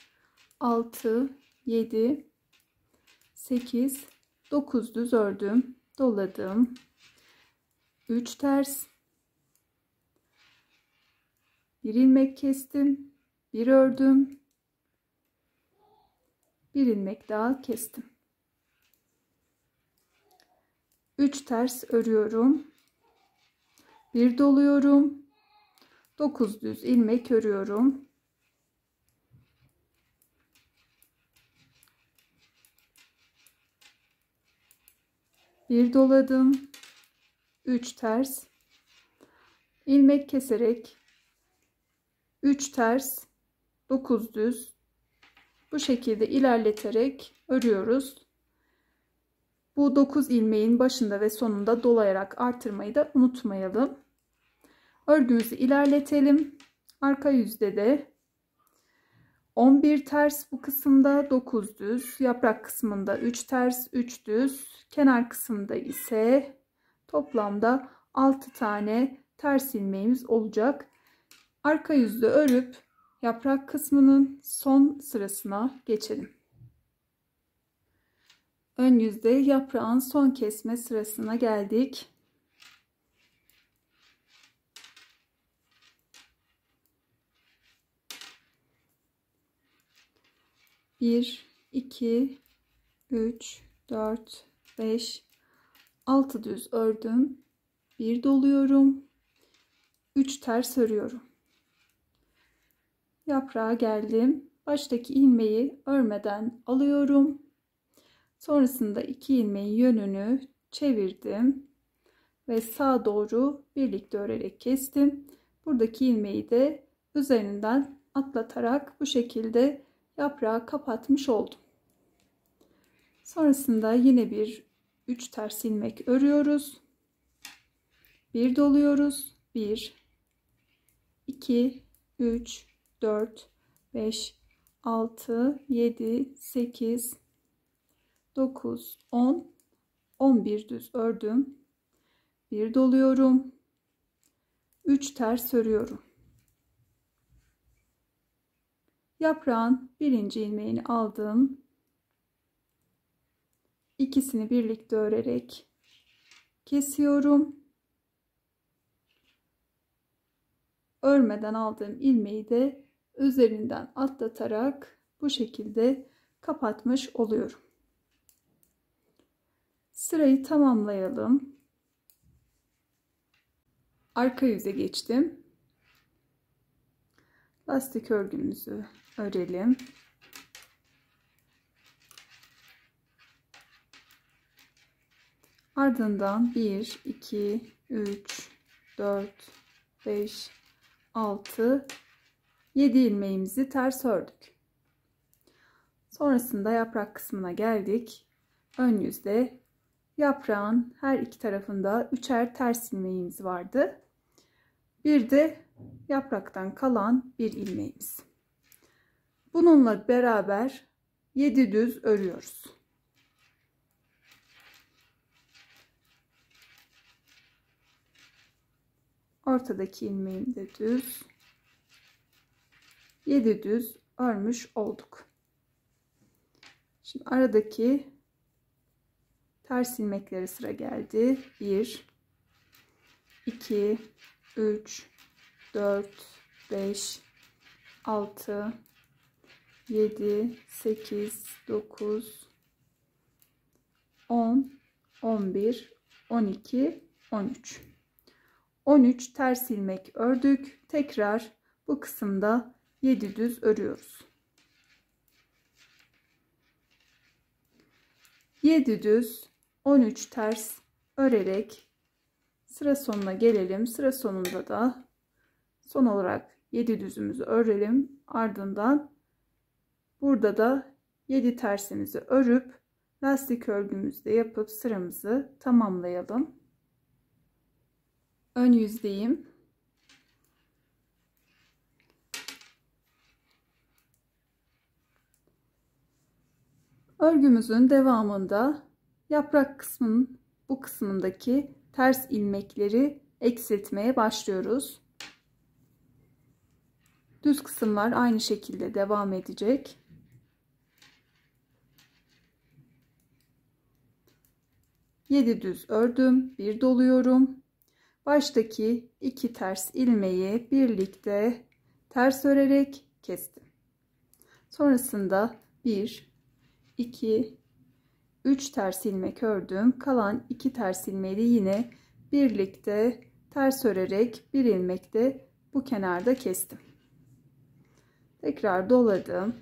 6, 7, 8, 9 düz ördüm. Doladım. 3 ters. Bir ilmek kestim. Bir ördüm. Bir ilmek daha kestim. 3 ters örüyorum. Bir doluyorum. 9 düz ilmek örüyorum. Bir doladım. 3 ters. İlmek keserek 3 ters, 9 düz bu şekilde ilerleterek örüyoruz. Bu 9 ilmeğin başında ve sonunda dolayarak artırmayı da unutmayalım. Örgümüzü ilerletelim. Arka yüzde de 11 ters bu kısımda, 9 düz, yaprak kısmında 3 ters, 3 düz, kenar kısımda ise toplamda 6 tane ters ilmeğimiz olacak. Arka yüzde örüp yaprak kısmının son sırasına geçelim. Ön yüzde yaprağın son kesme sırasına geldik. Bir, 2, 3, 4, 5, 6 düz ördüm. Bir doluyorum. 3 ters örüyorum. Yaprağa geldim. Baştaki ilmeği örmeden alıyorum. Sonrasında 2 ilmeğin yönünü çevirdim ve sağa doğru birlikte örerek kestim. Buradaki ilmeği de üzerinden atlatarak bu şekilde yaprağı kapatmış oldum. Sonrasında yine bir 3 ters ilmek örüyoruz. Bir doluyoruz. 1, 2, 3, 4, 5, 6, 7, 8, 9, 10, 11 düz ördüm. Bir doluyorum. 3 ters örüyorum. Yaprağın birinci ilmeğini aldım. İkisini birlikte örerek kesiyorum. Örmeden aldığım ilmeği de üzerinden atlatarak bu şekilde kapatmış oluyorum. Sırayı tamamlayalım. Arka yüze geçtim. Lastik örgümüzü örelim. Ardından 1, 2, 3, 4, 5, 6, 7 ilmeğimizi ters ördük. Sonrasında yaprak kısmına geldik. Ön yüzde yaprağın her iki tarafında 3'er ters ilmeğimiz vardı. Bir de yapraktan kalan bir ilmeğimiz. Bununla beraber 7 düz örüyoruz. Ortadaki ilmeğim de düz. 7 düz örmüş olduk. Şimdi aradaki ters ilmeklere sıra geldi. 1, 2, 3, 4, 5, 6, 7, 8, 9, 10, 11, 12, 13. 13 ters ilmek ördük. Tekrar bu kısımda 7 düz örüyoruz. 7 düz 13 ters örerek sıra sonuna gelelim. Sıra sonunda da son olarak 7 düzümüzü örelim. Ardından burada da 7 tersimizi örüp lastik örgümüzü de yapıp sıramızı tamamlayalım. Ön yüzdeyim. Örgümüzün devamında yaprak kısmının bu kısmındaki ters ilmekleri eksiltmeye başlıyoruz. Düz kısımlar aynı şekilde devam edecek. Yedi düz ördüm, bir doluyorum. Baştaki iki ters ilmeği birlikte ters örerek kestim. Sonrasında 1, 2, 3 ters ilmek ördüm. Kalan 2 ters ilmeği de yine birlikte ters örerek bir ilmek de bu kenarda kestim. Tekrar doladım.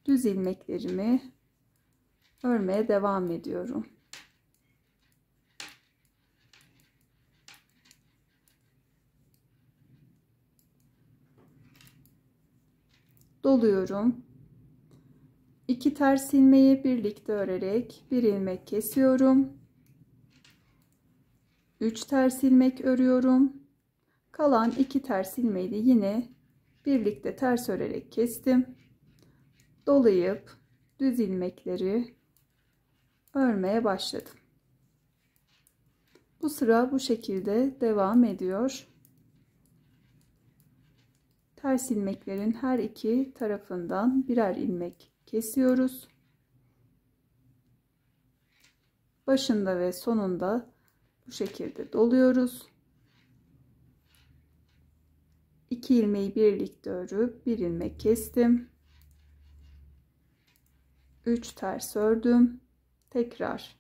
Düz ilmeklerimi örmeye devam ediyorum. Doluyorum. 2 ters ilmeği birlikte örerek bir ilmek kesiyorum. 3 ters ilmek örüyorum. Kalan 2 ters ilmeği de yine birlikte ters örerek kestim. Dolayıp düz ilmekleri örmeye başladım. Bu sıra bu şekilde devam ediyor. Ters ilmeklerin her iki tarafından birer ilmek kesiyoruz. Başında ve sonunda bu şekilde doluyoruz. 2 ilmeği birlikte örüp bir ilmek kestim. 3 ters ördüm. Tekrar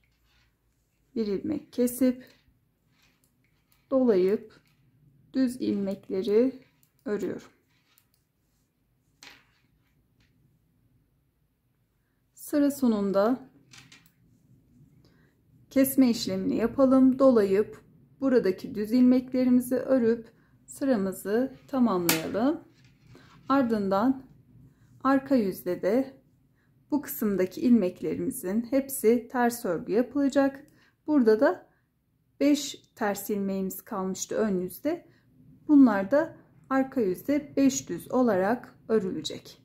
bir ilmek kesip dolayıp düz ilmekleri örüyorum. Sıra sonunda kesme işlemini yapalım. Dolayıp buradaki düz ilmeklerimizi örüp sıramızı tamamlayalım. Ardından arka yüzde de bu kısımdaki ilmeklerimizin hepsi ters örgü yapılacak. Burada da 5 ters ilmeğimiz kalmıştı ön yüzde. Bunlar da arka yüzde 5 düz olarak örülecek.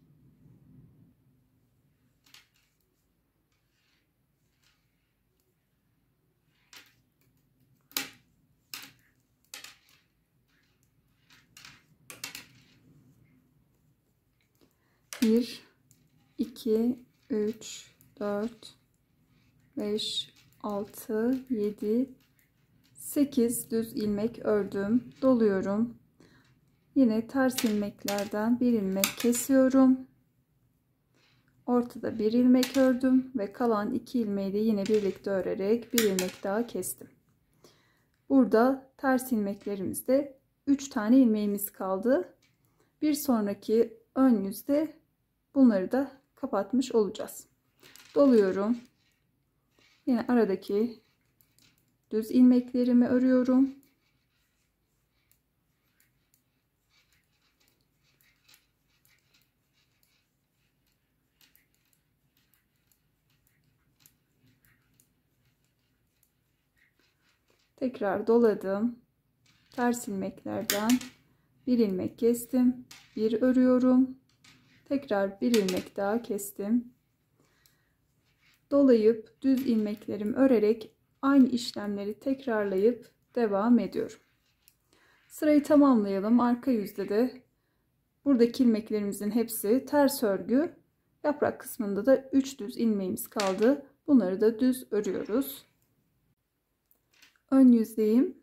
Bir, 2, 3, 4, 5, 6, 7, 8 düz ilmek ördüm. Doluyorum. Yine ters ilmeklerden bir ilmek kesiyorum. Ortada bir ilmek ördüm ve kalan 2 ilmeği de yine birlikte örerek bir ilmek daha kestim. Burada ters ilmeklerimizde 3 tane ilmeğimiz kaldı. Bir sonraki ön yüzde bunları da kapatmış olacağız. Doluyorum. Yine aradaki düz ilmeklerimi örüyorum. Tekrar doladım. Ters ilmeklerden bir ilmek kestim. Bir örüyorum. Tekrar bir ilmek daha kestim. Dolayıp düz ilmeklerimi örerek aynı işlemleri tekrarlayıp devam ediyorum. Sırayı tamamlayalım. Arka yüzde de buradaki ilmeklerimizin hepsi ters örgü. Yaprak kısmında da 3 düz ilmeğimiz kaldı. Bunları da düz örüyoruz. ön yüzeyim.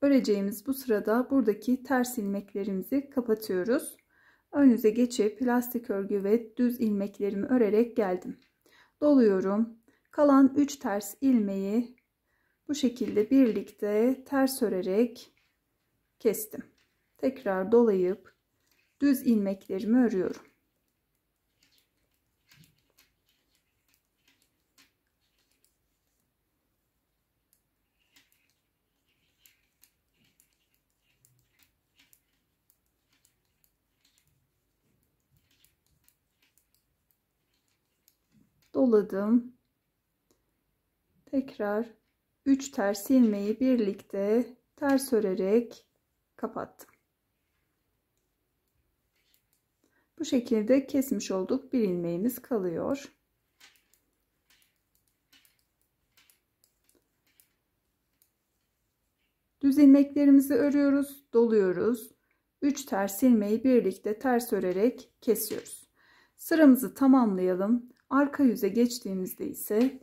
Öreceğimiz bu sırada buradaki ters ilmeklerimizi kapatıyoruz. Ön yüze geçip lastik örgü ve düz ilmeklerimi örerek geldim. Doluyorum. Kalan 3 ters ilmeği bu şekilde birlikte ters örerek kestim. Tekrar dolayıp düz ilmeklerimi örüyorum. Doladım. Tekrar 3 ters ilmeği birlikte ters örerek kapattım. Bu şekilde kesmiş olduk. Bir ilmeğimiz kalıyor. Düz ilmeklerimizi örüyoruz, doluyoruz. 3 ters ilmeği birlikte ters örerek kesiyoruz. Sıramızı tamamlayalım. Arka yüze geçtiğimizde ise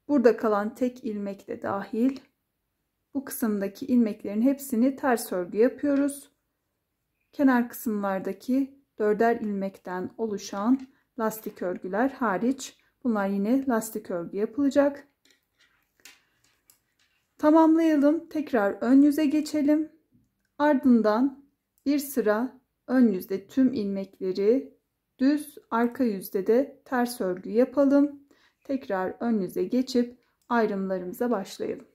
burada kalan tek ilmek de dahil bu kısımdaki ilmeklerin hepsini ters örgü yapıyoruz. Kenar kısımlardaki 4'er ilmekten oluşan lastik örgüler hariç bunlar yine lastik örgü yapılacak. Tamamlayalım. Tekrar ön yüze geçelim. Ardından bir sıra ön yüzde tüm ilmekleri düz, arka yüzde de ters örgü yapalım. Tekrar ön yüze geçip ayrımlarımıza başlayalım.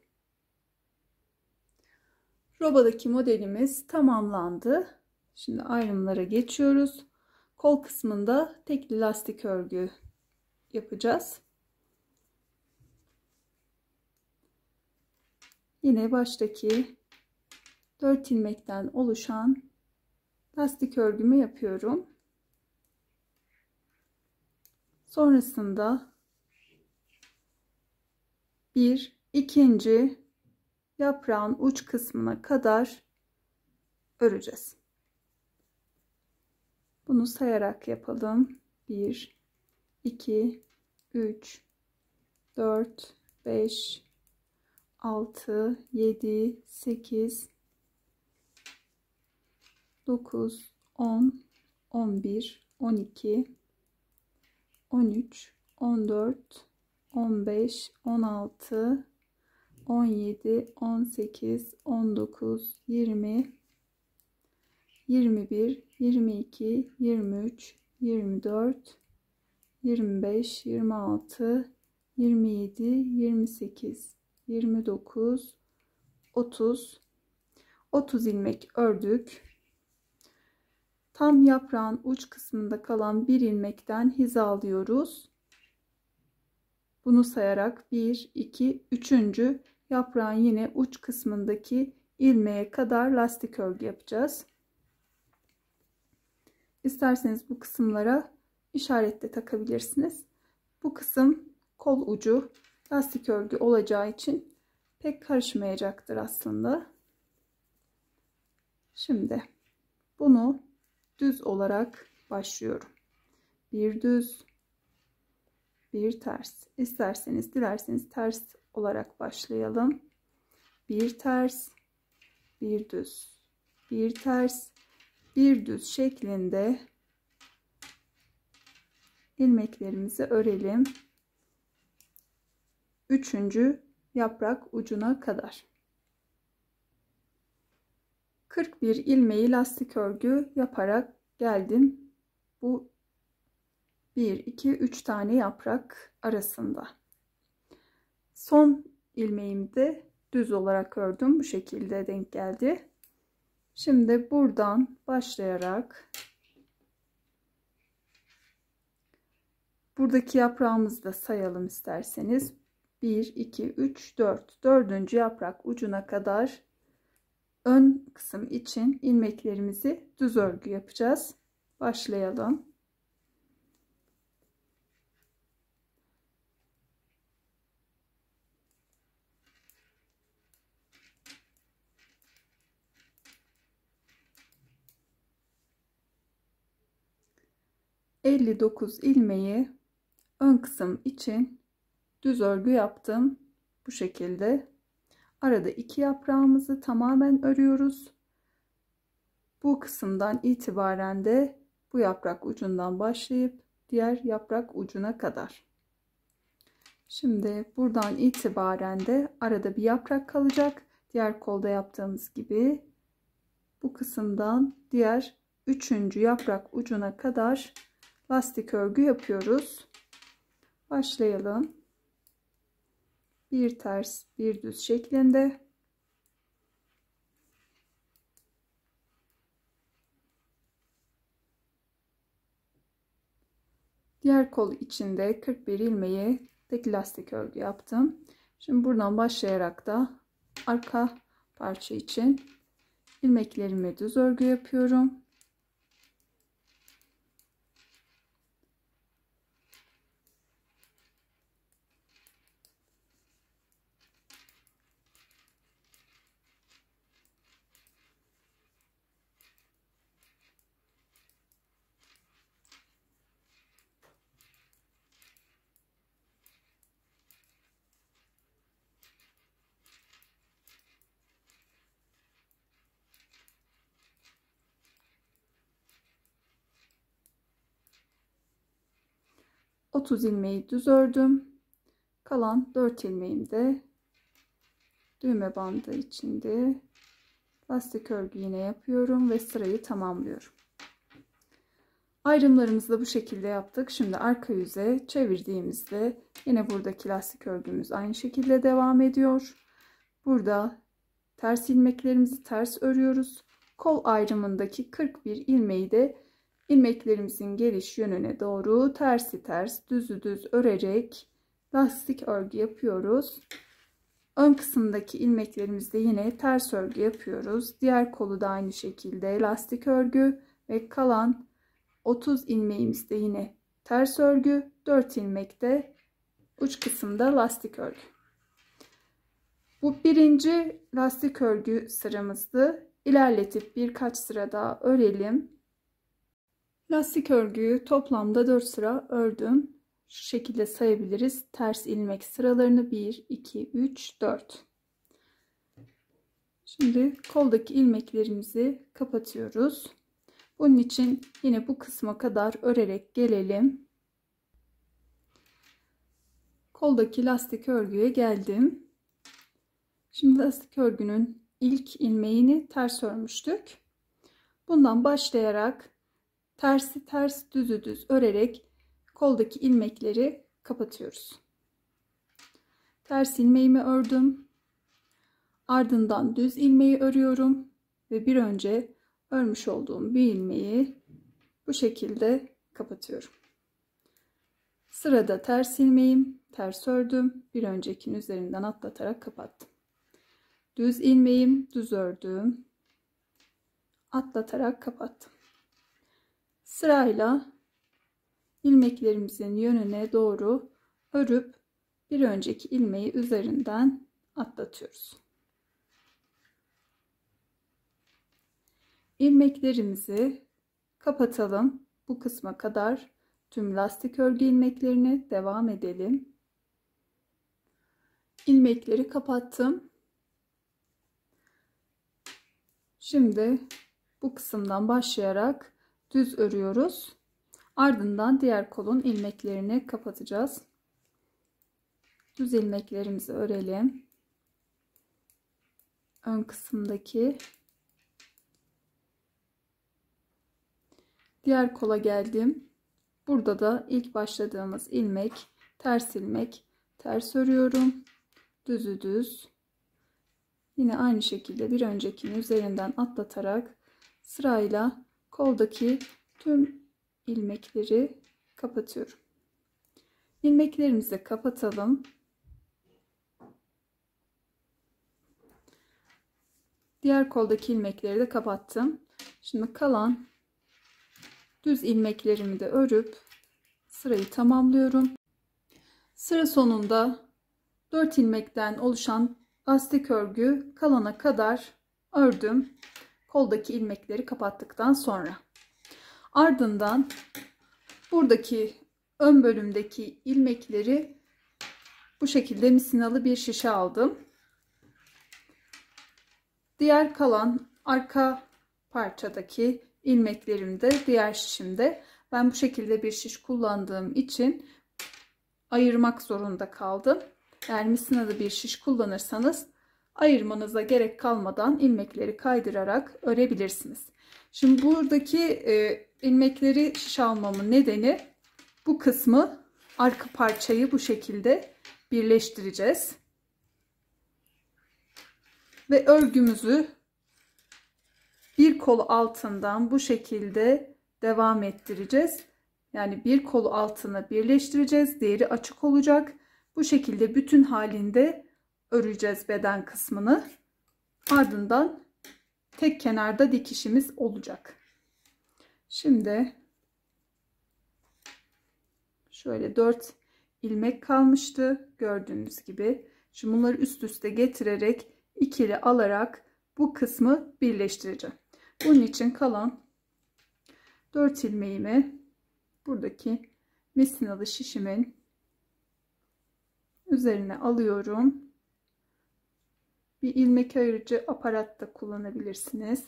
Robadaki modelimiz tamamlandı. Şimdi ayrımlara geçiyoruz. Kol kısmında tekli lastik örgü yapacağız. Yine baştaki 4 ilmekten oluşan lastik örgümü yapıyorum. Sonrasında ikinci yaprağın uç kısmına kadar öreceğiz. Bunu sayarak yapalım. 1, 2, 3, 4, 5, 6, 7, 8, 9, 10, 11, 12, 13, 14, 15, 16, 17, 18, 19, 20, 21, 22, 23, 24, 25, 26, 27, 28, 29, 30 ilmek ördük. Tam yaprağın uç kısmında kalan bir ilmekten hizalıyoruz. Bunu sayarak 1, 2, 3. yaprağın yine uç kısmındaki ilmeğe kadar lastik örgü yapacağız. İsterseniz bu kısımlara işaret de takabilirsiniz. Bu kısım kol ucu lastik örgü olacağı için pek karışmayacaktır aslında. Şimdi bunu düz olarak başlıyorum. Bir düz, bir ters. İsterseniz, dilerseniz ters olarak başlayalım. Bir ters, bir düz, bir ters, bir düz şeklinde ilmeklerimizi örelim. 3. yaprak ucuna kadar. 41 ilmeği lastik örgü yaparak geldim. Bu 1, 2, 3 tane yaprak arasında. Son ilmeğimi de düz olarak ördüm. Bu şekilde denk geldi. Şimdi buradan başlayarak buradaki yaprağımızı da sayalım isterseniz. 1, 2, 3, 4. 4. yaprak ucuna kadar ön kısım için ilmeklerimizi düz örgü yapacağız. Başlayalım. ...59 ilmeği ön kısım için düz örgü yaptım. Bu şekilde. Arada 2 yaprağımızı tamamen örüyoruz. Bu kısımdan itibaren de bu yaprak ucundan başlayıp diğer yaprak ucuna kadar. Şimdi buradan itibaren de arada bir yaprak kalacak. Diğer kolda yaptığımız gibi bu kısımdan diğer 3. yaprak ucuna kadar lastik örgü yapıyoruz. Başlayalım. Bir ters, bir düz şeklinde. Diğer kol içinde 41 ilmeği tek lastik örgü yaptım. Şimdi buradan başlayarak da arka parça için ilmeklerimi düz örgü yapıyorum. ...30 ilmeği düz ördüm. Kalan 4 ilmeğim de düğme bandı içinde lastik örgü yine yapıyorum ve sırayı tamamlıyorum. Ayrımlarımızı da bu şekilde yaptık. Şimdi arka yüze çevirdiğimizde yine buradaki lastik örgümüz aynı şekilde devam ediyor. Burada ters ilmeklerimizi ters örüyoruz. Kol ayrımındaki 41 ilmeği de ilmeklerimizin geliş yönüne doğru tersi ters, düzü düz örerek lastik örgü yapıyoruz. Ön kısımdaki ilmeklerimizde yine ters örgü yapıyoruz. Diğer kolu da aynı şekilde lastik örgü ve kalan 30 ilmeğimizde yine ters örgü, 4 ilmek de uç kısımda lastik örgü. Bu birinci lastik örgü sıramızdı. İlerletip birkaç sıra daha örelim. Lastik örgüyü toplamda 4 sıra ördüm. Şu şekilde sayabiliriz. Ters ilmek sıralarını 1, 2, 3, 4. Şimdi koldaki ilmeklerimizi kapatıyoruz. Bunun için yine bu kısma kadar örerek gelelim. Koldaki lastik örgüye geldim. Şimdi lastik örgünün ilk ilmeğini ters örmüştük. Bundan başlayarak tersi ters, düzü düz örerek koldaki ilmekleri kapatıyoruz. Ters ilmeğimi ördüm. Ardından düz ilmeği örüyorum ve bir önce örmüş olduğum bir ilmeği bu şekilde kapatıyorum. Sırada ters ilmeğim, ters ördüm, bir öncekinin üzerinden atlatarak kapattım. Düz ilmeğim, düz ördüm, atlatarak kapattım. Sırayla ilmeklerimizin yönüne doğru örüp bir önceki ilmeği üzerinden atlatıyoruz. İlmeklerimizi kapatalım. Bu kısma kadar tüm lastik örgü ilmeklerini devam edelim. İlmekleri kapattım. Şimdi bu kısımdan başlayarak düz örüyoruz. Ardından diğer kolun ilmeklerini kapatacağız. Düz ilmeklerimizi örelim. Ön kısımdaki diğer kola geldim. Burada da ilk başladığımız ilmek, ters ilmek, ters örüyorum. Düzü düz. Yine aynı şekilde bir öncekinin üzerinden atlatarak sırayla koldaki tüm ilmekleri kapatıyorum. İlmeklerimizi kapatalım. Diğer koldaki ilmekleri de kapattım. Şimdi kalan düz ilmeklerimi de örüp sırayı tamamlıyorum. Sıra sonunda 4 ilmekten oluşan lastik örgü kalana kadar ördüm. Koldaki ilmekleri kapattıktan sonra. Ardından buradaki ön bölümdeki ilmekleri bu şekilde misinalı bir şişe aldım. Diğer kalan arka parçadaki ilmeklerimde, diğer şişimde ben bu şekilde bir şiş kullandığım için ayırmak zorunda kaldım. Eğer misinalı bir şiş kullanırsanız ayırmanıza gerek kalmadan ilmekleri kaydırarak örebilirsiniz. Şimdi buradaki ilmekleri şiş almamın nedeni, bu kısmı, arka parçayı bu şekilde birleştireceğiz. Ve örgümüzü bir kol altından bu şekilde devam ettireceğiz. Yani bir kol altını birleştireceğiz. Diğeri açık olacak. Bu şekilde bütün halinde öreceğiz beden kısmını. Ardından tek kenarda dikişimiz olacak. Şimdi şöyle 4 ilmek kalmıştı. Gördüğünüz gibi. Şimdi bunları üst üste getirerek ikili alarak bu kısmı birleştireceğim. Bunun için kalan 4 ilmeğimi buradaki misinalı şişimin üzerine alıyorum. Bir ilmek ayırıcı aparat da kullanabilirsiniz.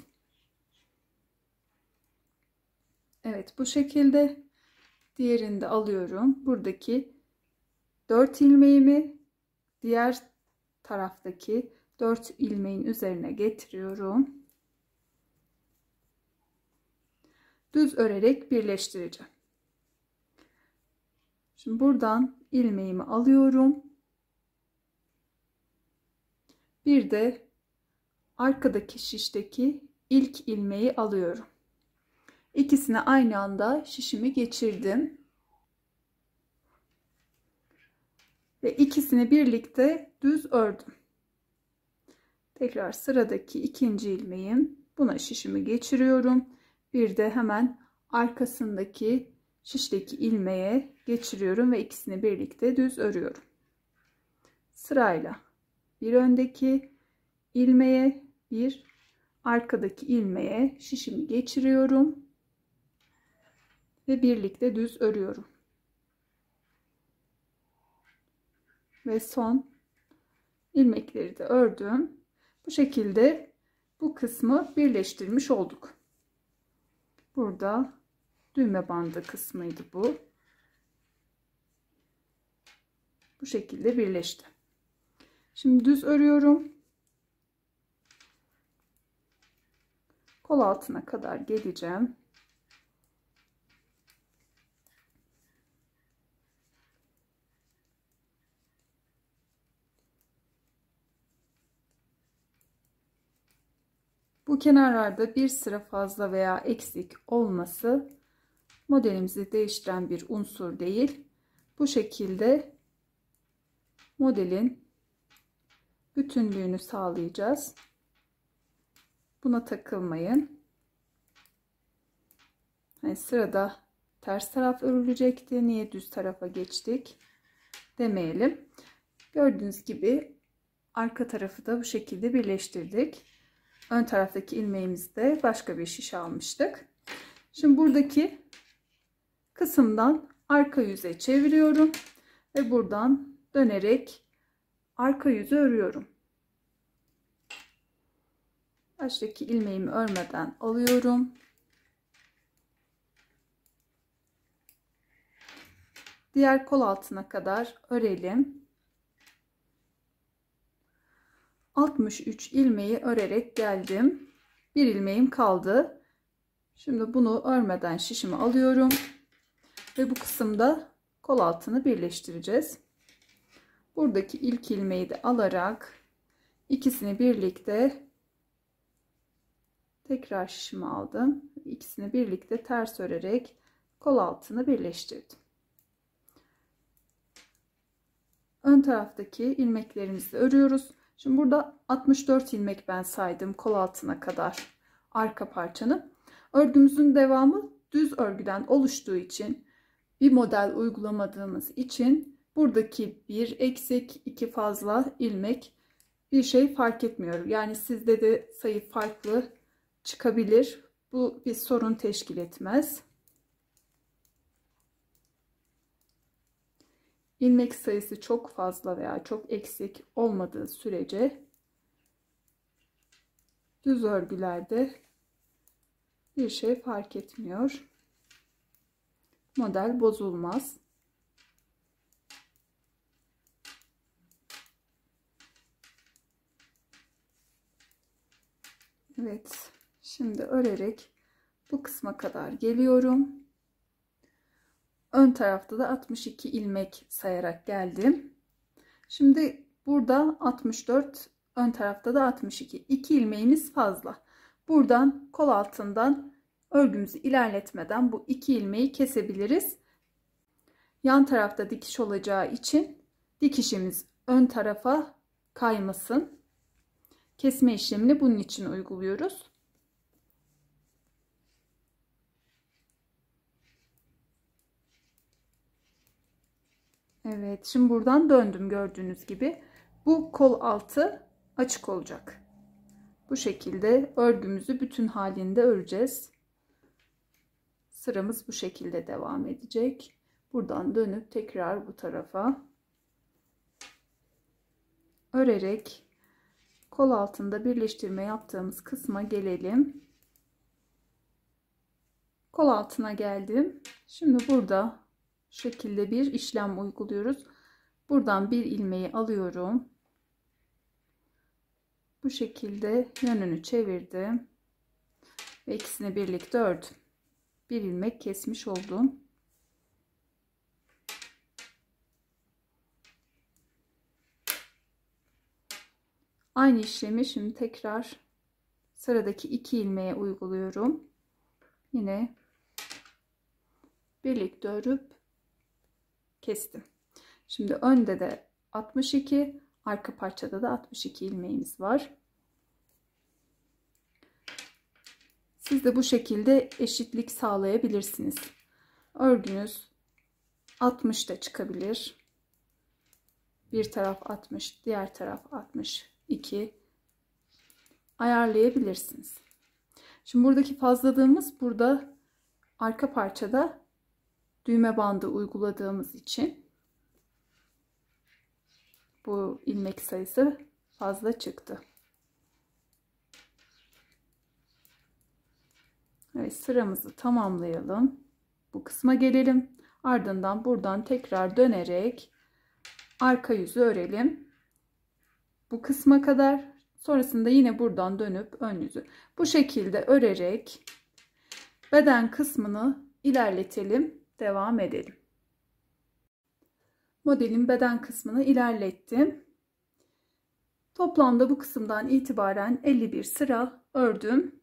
Evet, bu şekilde diğerini de alıyorum. Buradaki 4 ilmeğimi diğer taraftaki 4 ilmeğin üzerine getiriyorum. Düz örerek birleştireceğim. Şimdi buradan ilmeğimi alıyorum. Bir de arkadaki şişteki ilk ilmeği alıyorum. İkisini aynı anda şişimi geçirdim. Ve ikisini birlikte düz ördüm. Tekrar sıradaki ikinci ilmeğim. Buna şişimi geçiriyorum. Bir de hemen arkasındaki şişteki ilmeğe geçiriyorum ve ikisini birlikte düz örüyorum. Sırayla bir öndeki ilmeğe, bir arkadaki ilmeğe şişimi geçiriyorum ve birlikte düz örüyorum. Ve son ilmekleri de ördüm. Bu şekilde bu kısmı birleştirmiş olduk. Burada düğme bandı kısmıydı bu. Bu şekilde birleşti. Şimdi düz örüyorum. Kol altına kadar geleceğim. Bu kenarlarda bir sıra fazla veya eksik olması modelimizi değiştiren bir unsur değil. Bu şekilde modelin bütünlüğünü sağlayacağız. Buna takılmayın. Hani sırada ters taraf örülecekti, niye düz tarafa geçtik demeyelim. Gördüğünüz gibi arka tarafı da bu şekilde birleştirdik. Ön taraftaki ilmeğimizde başka bir şiş almıştık. Şimdi buradaki kısımdan arka yüze çeviriyorum ve buradan dönerek arka yüzü örüyorum. Baştaki ilmeğimi örmeden alıyorum. Diğer kol altına kadar örelim. 63 ilmeği örerek geldim. Bir ilmeğim kaldı. Şimdi bunu örmeden şişimi alıyorum. Ve bu kısımda kol altını birleştireceğiz. Buradaki ilk ilmeği de alarak ikisini birlikte tekrar şişimi aldım. İkisini birlikte ters örerek kol altını birleştirdim. Ön taraftaki ilmeklerimizi örüyoruz. Şimdi burada 64 ilmek ben saydım kol altına kadar arka parçanın. Örgümüzün devamı düz örgüden oluştuğu için, bir model uygulamadığımız için buradaki bir eksik, iki fazla ilmek bir şey fark etmiyor. Yani sizde de sayı farklı çıkabilir. Bu bir sorun teşkil etmez. İlmek sayısı çok fazla veya çok eksik olmadığı sürece Düz örgülerde bir şey fark etmiyor. Model bozulmaz. Evet, şimdi örerek bu kısma kadar geliyorum. Ön tarafta da 62 ilmek sayarak geldim. Şimdi burada 64, ön tarafta da 62. 2 ilmeğimiz fazla. Buradan kol altından örgümüzü ilerletmeden bu 2 ilmeği kesebiliriz. Yan tarafta dikiş olacağı için dikişimiz ön tarafa kaymasın. Kesme işlemini bunun için uyguluyoruz. Evet, şimdi buradan döndüm gördüğünüz gibi. Bu kol altı açık olacak. Bu şekilde örgümüzü bütün halinde öreceğiz. Sıramız bu şekilde devam edecek. Buradan dönüp tekrar bu tarafa örerek kol altında birleştirme yaptığımız kısma gelelim. Kol altına geldim. Şimdi burada şu şekilde bir işlem uyguluyoruz. Buradan bir ilmeği alıyorum. Bu şekilde yönünü çevirdim. Ve ikisini birlikte ördüm. Bir ilmek kesmiş oldum. Aynı işlemi şimdi tekrar sıradaki 2 ilmeğe uyguluyorum. Yine birlikte örüp kestim. Şimdi önde de 62, arka parçada da 62 ilmeğimiz var. Siz de bu şekilde eşitlik sağlayabilirsiniz. Örgünüz 60 da çıkabilir. Bir taraf 60, diğer taraf 62 ayarlayabilirsiniz. Şimdi buradaki fazlalığımız burada arka parçada düğme bandı uyguladığımız için bu ilmek sayısı fazla çıktı. Evet, sıramızı tamamlayalım. Bu kısma gelelim. Ardından buradan tekrar dönerek arka yüzü örelim. Bu kısma kadar. Sonrasında yine buradan dönüp ön yüzü. Bu şekilde örerek beden kısmını ilerletelim. Devam edelim. Modelin beden kısmını ilerlettim. Toplamda bu kısımdan itibaren 51 sıra ördüm.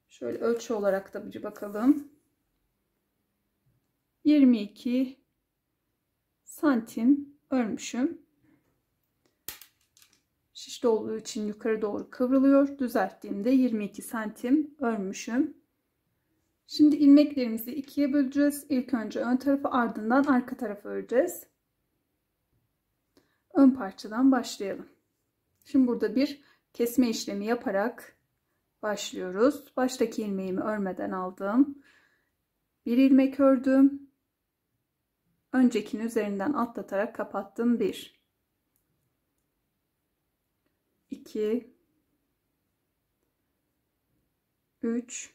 Şöyle ölçü olarak da bir bakalım. 22 santim örmüşüm. Şiş olduğu için yukarı doğru kıvrılıyor. Düzelttiğimde 22 santim örmüşüm. Şimdi ilmeklerimizi ikiye böleceğiz. İlk önce ön tarafı, ardından arka tarafı öreceğiz. Ön parçadan başlayalım. Şimdi burada bir kesme işlemi yaparak başlıyoruz. Baştaki ilmeğimi örmeden aldım. Bir ilmek ördüm. Öncekinin üzerinden atlatarak kapattım. 1 2 3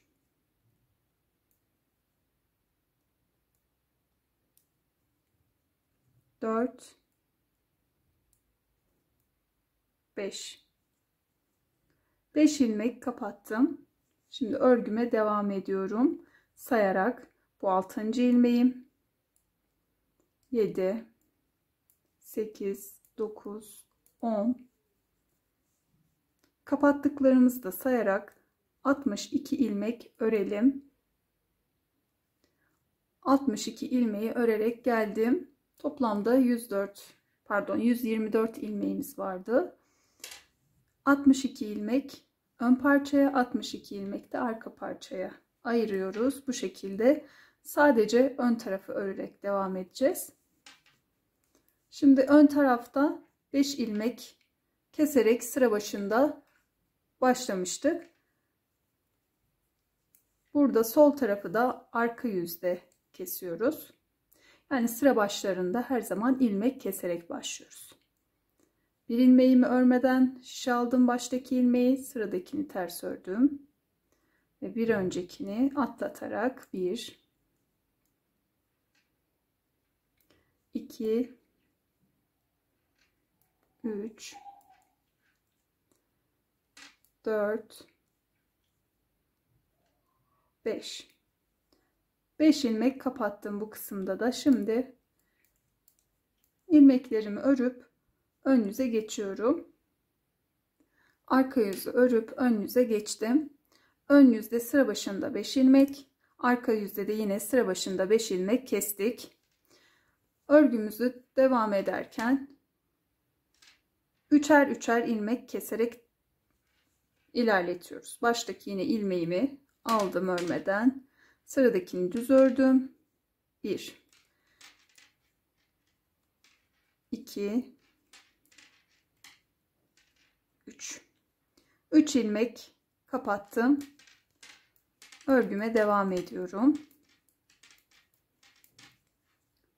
4 5 ilmek kapattım. Şimdi örgüme devam ediyorum. Sayarak bu 6. ilmeğim. 7 8 9 10. Kapattıklarımızı da sayarak 62 ilmek örelim. 62 ilmeği örerek geldim. Toplamda 124 ilmeğimiz vardı. 62 ilmek ön parçaya, 62 ilmek de arka parçaya ayırıyoruz. Bu şekilde sadece ön tarafı örerek devam edeceğiz. Şimdi ön tarafta 5 ilmek keserek sıra başında başlamıştık. Burada sol tarafı da arka yüzde kesiyoruz. Yani sıra başlarında her zaman ilmek keserek başlıyoruz. Bir ilmeğimi örmeden şişe aldım, baştaki ilmeği, sıradakini ters ördüm ve bir öncekini atlatarak 1 2 3 4 5 ilmek kapattım bu kısımda da. Şimdi ilmeklerimi örüp ön yüze geçiyorum. Arka yüzü örüp ön yüze geçtim. Ön yüzde sıra başında 5 ilmek, arka yüzde de yine sıra başında 5 ilmek kestik. Örgümüzü devam ederken üçer üçer ilmek keserek ilerletiyoruz. Baştaki yine ilmeğimi aldım örmeden. Sıradakini düz ördüm. 1 2 3 ilmek kapattım. Örgüme devam ediyorum.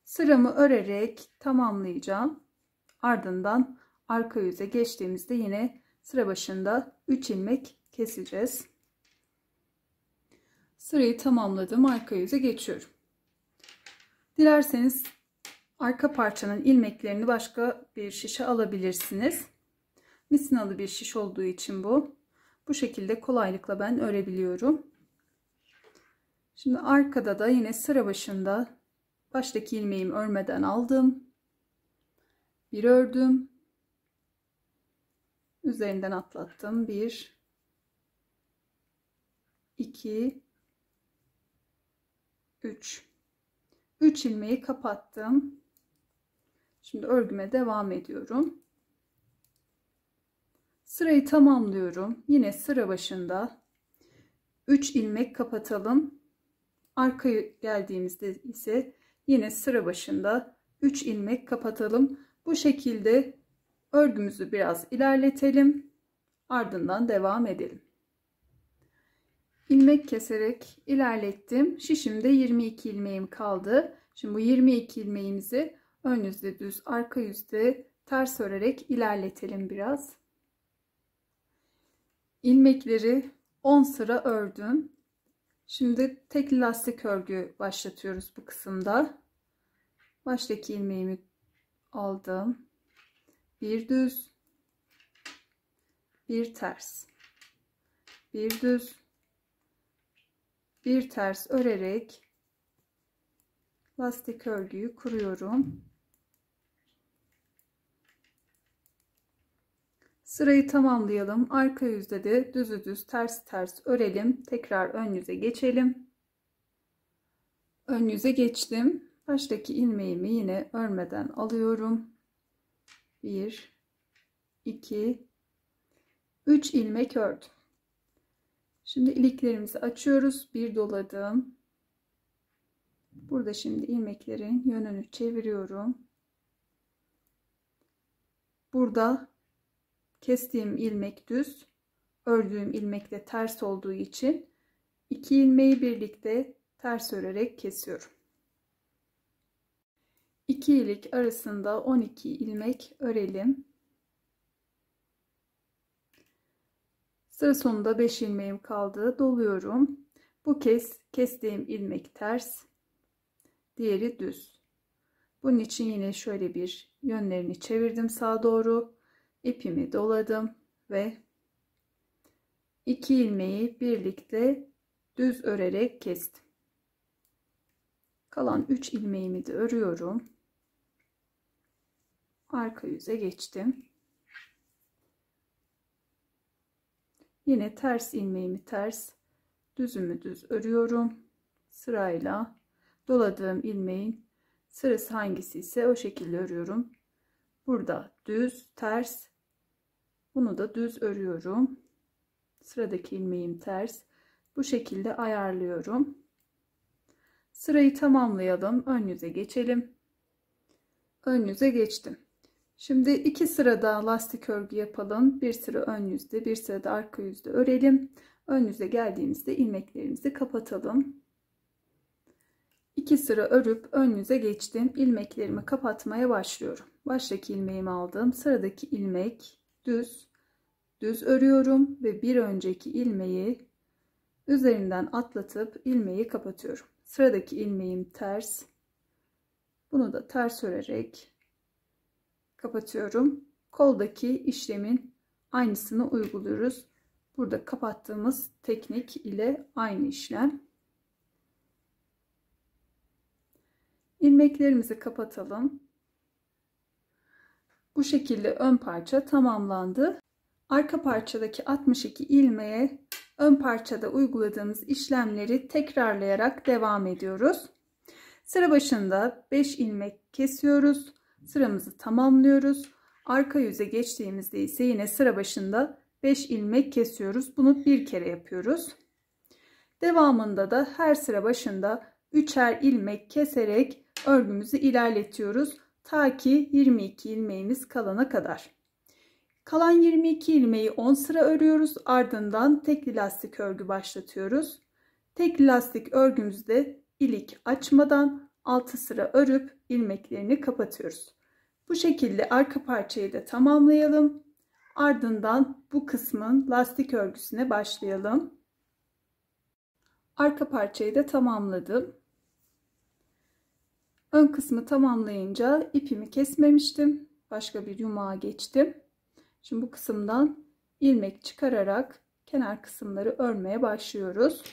Sıramı örerek tamamlayacağım. Ardından arka yüze geçtiğimizde yine sıra başında 3 ilmek keseceğiz. Sırayı tamamladım. Arka yüze geçiyorum. Dilerseniz arka parçanın ilmeklerini başka bir şişe alabilirsiniz. Misinalı bir şiş olduğu için bu şekilde kolaylıkla ben örebiliyorum. Şimdi arkada da yine sıra başında baştaki ilmeğimi örmeden aldım. Bir ördüm. Üzerinden atlattım. 1 2 3 ilmeği kapattım. Şimdi örgüme devam ediyorum. Sırayı tamamlıyorum. Yine sıra başında 3 ilmek kapatalım. Arkaya geldiğimizde ise yine sıra başında 3 ilmek kapatalım. Bu şekilde örgümüzü biraz ilerletelim. Ardından devam edelim. İlmek keserek ilerlettim. Şişimde 22 ilmeğim kaldı. Şimdi bu 22 ilmeğimizi ön yüzde düz, arka yüzde ters örerek ilerletelim biraz. İlmekleri 10 sıra ördüm. Şimdi tekli lastik örgü başlatıyoruz bu kısımda. Baştaki ilmeğimi aldım. Bir düz, bir ters, bir düz, bir ters örerek lastik örgüyü kuruyorum. Sırayı tamamlayalım. Arka yüzde de düzü düz, ters ters örelim. Tekrar ön yüze geçelim. Ön yüze geçtim. Baştaki ilmeğimi yine örmeden alıyorum. 1 2 3 ilmek ördüm. Şimdi iliklerimizi açıyoruz. Bir doladım. Burada şimdi ilmeklerin yönünü çeviriyorum. Burada kestiğim ilmek düz, ördüğüm ilmek de ters olduğu için 2 ilmeği birlikte ters örerek kesiyorum. 2 ilik arasında 12 ilmek örelim. Sıra sonunda 5 ilmeğim kaldı. Doluyorum. Bu kez kestiğim ilmek ters, diğeri düz. Bunun için yine şöyle bir yönlerini çevirdim sağa doğru. İpimi doladım ve 2 ilmeği birlikte düz örerek kestim. Kalan 3 ilmeğimi de örüyorum. Arka yüze geçtim. Yine ters ilmeğimi ters, düzümü düz örüyorum. Sırayla doladığım ilmeğin sırası hangisi ise o şekilde örüyorum. Burada düz, ters, bunu da düz örüyorum. Sıradaki ilmeğim ters. Bu şekilde ayarlıyorum. Sırayı tamamlayalım. Ön yüze geçelim. Ön yüze geçtim. Şimdi 2 sırada lastik örgü yapalım. Bir sıra ön yüzde, bir sıra da arka yüzde örelim. Ön yüze geldiğimizde ilmeklerimizi kapatalım. 2 sıra örüp ön yüze geçtim. İlmeklerimi kapatmaya başlıyorum. Baştaki ilmeğimi aldım. Sıradaki ilmek düz örüyorum ve bir önceki ilmeği üzerinden atlatıp ilmeği kapatıyorum. Sıradaki ilmeğim ters. Bunu da ters örerek kapatıyorum. Koldaki işlemin aynısını uyguluyoruz. Burada kapattığımız teknik ile aynı işlem. İlmeklerimizi kapatalım. Bu şekilde ön parça tamamlandı. Arka parçadaki 62 ilmeğe ön parçada uyguladığımız işlemleri tekrarlayarak devam ediyoruz. Sıra başında 5 ilmek kesiyoruz. Sıramızı tamamlıyoruz. Arka yüze geçtiğimizde ise yine sıra başında 5 ilmek kesiyoruz. Bunu bir kere yapıyoruz. Devamında da her sıra başında 3'er ilmek keserek örgümüzü ilerletiyoruz. Ta ki 22 ilmeğimiz kalana kadar. Kalan 22 ilmeği 10 sıra örüyoruz. Ardından tekli lastik örgü başlatıyoruz. Tekli lastik örgümüzde ilik açmadan 6 sıra örüp ilmeklerini kapatıyoruz. Bu şekilde arka parçayı da tamamlayalım. Ardından bu kısmın lastik örgüsüne başlayalım. Arka parçayı da tamamladım. Ön kısmı tamamlayınca ipimi kesmemiştim. Başka bir yumağa geçtim. Şimdi bu kısımdan ilmek çıkararak kenar kısımları örmeye başlıyoruz.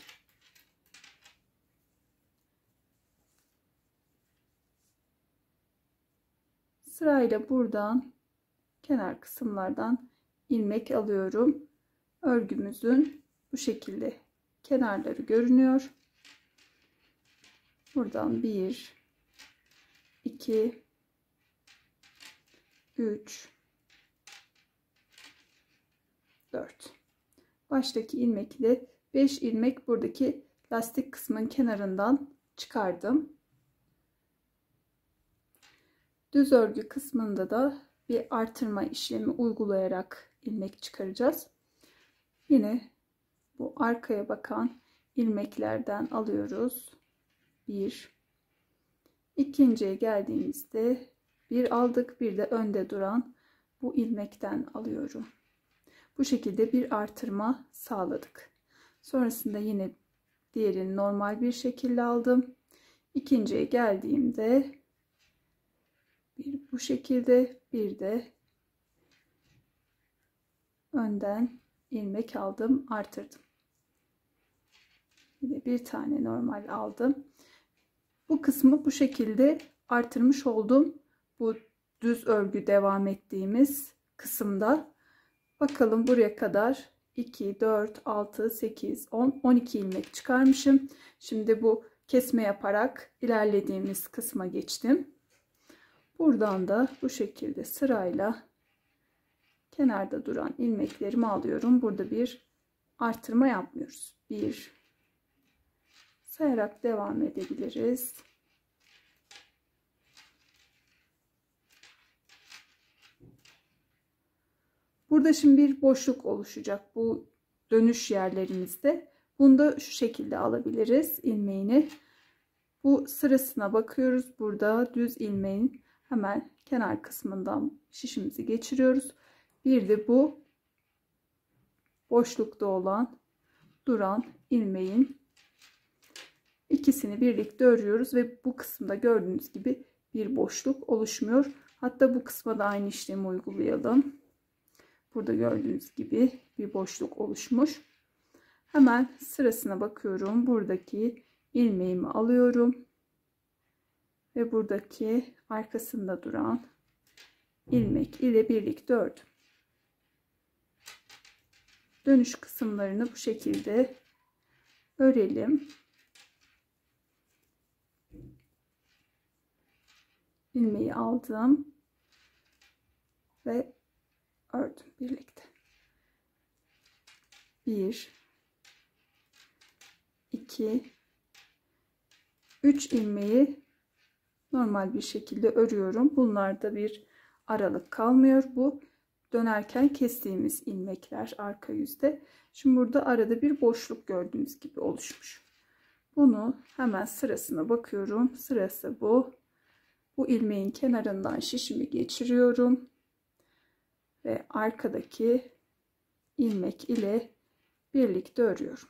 Sırayla buradan kenar kısımlardan ilmek alıyorum. Örgümüzün bu şekilde kenarları görünüyor. Buradan 1 2 3 4 baştaki ilmek ile 5 ilmek buradaki lastik kısmın kenarından çıkardım. Düz örgü kısmında da bir artırma işlemi uygulayarak ilmek çıkaracağız. Yine bu arkaya bakan ilmeklerden alıyoruz. 1 ikinciye geldiğimizde bir aldık, bir de önde duran bu ilmekten alıyorum. Bu şekilde bir artırma sağladık. Sonrasında yine diğerini normal bir şekilde aldım. İkinciye geldiğimde bir bu şekilde, bir de önden ilmek aldım, artırdım. Yine bir tane normal aldım. Bu kısmı bu şekilde artırmış oldum. Bu düz örgü devam ettiğimiz kısımda. Bakalım buraya kadar 2, 4, 6, 8, 10, 12 ilmek çıkarmışım. Şimdi bu kesme yaparak ilerlediğimiz kısma geçtim. Buradan da bu şekilde sırayla kenarda duran ilmeklerimi alıyorum. Burada bir artırma yapmıyoruz. 1 sayarak devam edebiliriz. Burada şimdi bir boşluk oluşacak bu dönüş yerlerimizde. Bunu da şu şekilde alabiliriz ilmeğini. Bu sırasına bakıyoruz. Burada düz ilmeğin hemen kenar kısmından şişimizi geçiriyoruz. Bir de bu boşlukta olan duran ilmeğin ikisini birlikte örüyoruz ve bu kısımda gördüğünüz gibi bir boşluk oluşmuyor. Hatta bu kısma da aynı işlemi uygulayalım. Burada gördüğünüz gibi bir boşluk oluşmuş. Hemen sırasına bakıyorum. Buradaki ilmeğimi alıyorum. Ve buradaki arkasında duran ilmek ile birlikte ördüm. Dönüş kısımlarını bu şekilde örelim. İlmeği aldım ve ördüm birlikte. 1 2 3 ilmeği normal bir şekilde örüyorum. Bunlarda bir aralık kalmıyor. Bu dönerken kestiğimiz ilmekler arka yüzde. Şimdi burada arada bir boşluk gördüğünüz gibi oluşmuş. Bunu hemen sırasına bakıyorum. Sırası bu. Bu ilmeğin kenarından şişimi geçiriyorum ve arkadaki ilmek ile birlikte örüyorum.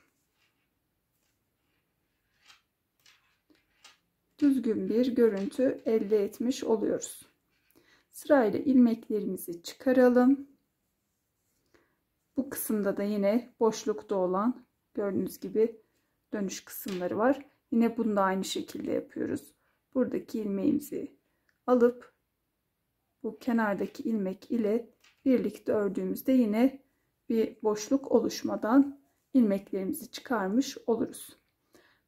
Düzgün bir görüntü elde etmiş oluyoruz. Sırayla ilmeklerimizi çıkaralım. Bu kısımda da yine boşlukta olan gördüğünüz gibi dönüş kısımları var. Yine bunu da aynı şekilde yapıyoruz. Buradaki ilmeğimizi alıp bu kenardaki ilmek ile birlikte ördüğümüzde yine bir boşluk oluşmadan ilmeklerimizi çıkarmış oluruz.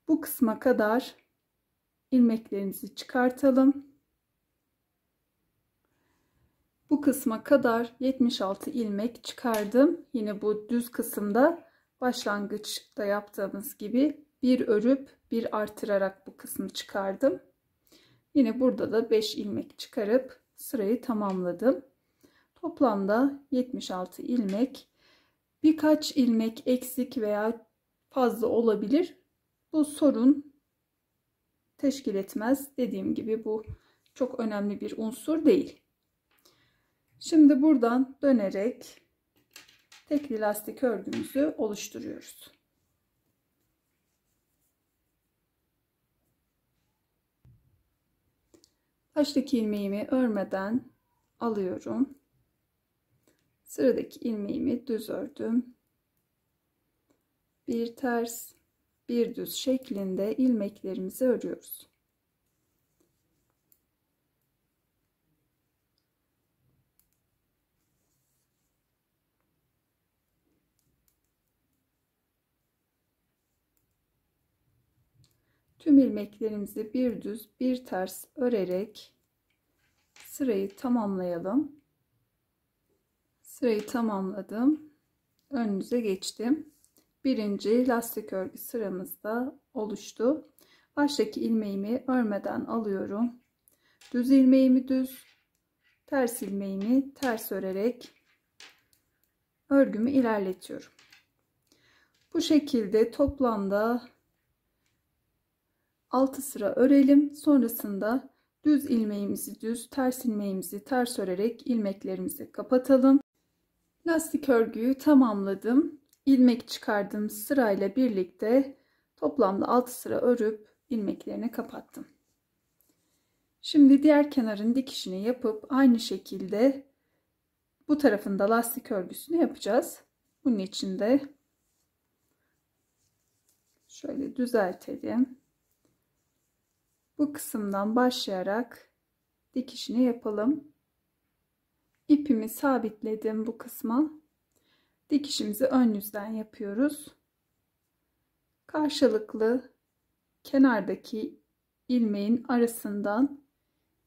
Bu kısma kadar ilmeklerimizi çıkartalım. Bu kısma kadar 76 ilmek çıkardım. Yine bu düz kısımda başlangıçta yaptığımız gibi bir örüp bir artırarak bu kısmı çıkardım. Yine burada da 5 ilmek çıkarıp sırayı tamamladım. Toplamda 76 ilmek. Birkaç ilmek eksik veya fazla olabilir. Bu sorun teşkil etmez. Dediğim gibi bu çok önemli bir unsur değil. Şimdi buradan dönerek tekli lastik örgümüzü oluşturuyoruz. Baştaki ilmeğimi örmeden alıyorum. Sıradaki ilmeğimi düz ördüm. Bir ters, bir düz şeklinde ilmeklerimizi örüyoruz. Tüm ilmeklerimizi bir düz, bir ters örerek sırayı tamamlayalım. Sırayı tamamladım. Önünüze geçtim. Birinci lastik örgü sıramızda oluştu. Baştaki ilmeğimi örmeden alıyorum. Düz ilmeğimi düz, ters ilmeğimi ters örerek örgümü ilerletiyorum. Bu şekilde toplamda 6 sıra örelim. Sonrasında düz ilmeğimizi düz, ters ilmeğimizi ters örerek ilmeklerimizi kapatalım. Lastik örgüyü tamamladım. İlmek çıkardığım sırayla birlikte toplamda 6 sıra örüp ilmeklerini kapattım. Şimdi diğer kenarın dikişini yapıp aynı şekilde bu tarafında lastik örgüsünü yapacağız. Bunun için de şöyle düzeltelim. Bu kısımdan başlayarak dikişini yapalım. İpimi sabitledim bu kısma. Dikişimizi ön yüzden yapıyoruz. Karşılıklı kenardaki ilmeğin arasından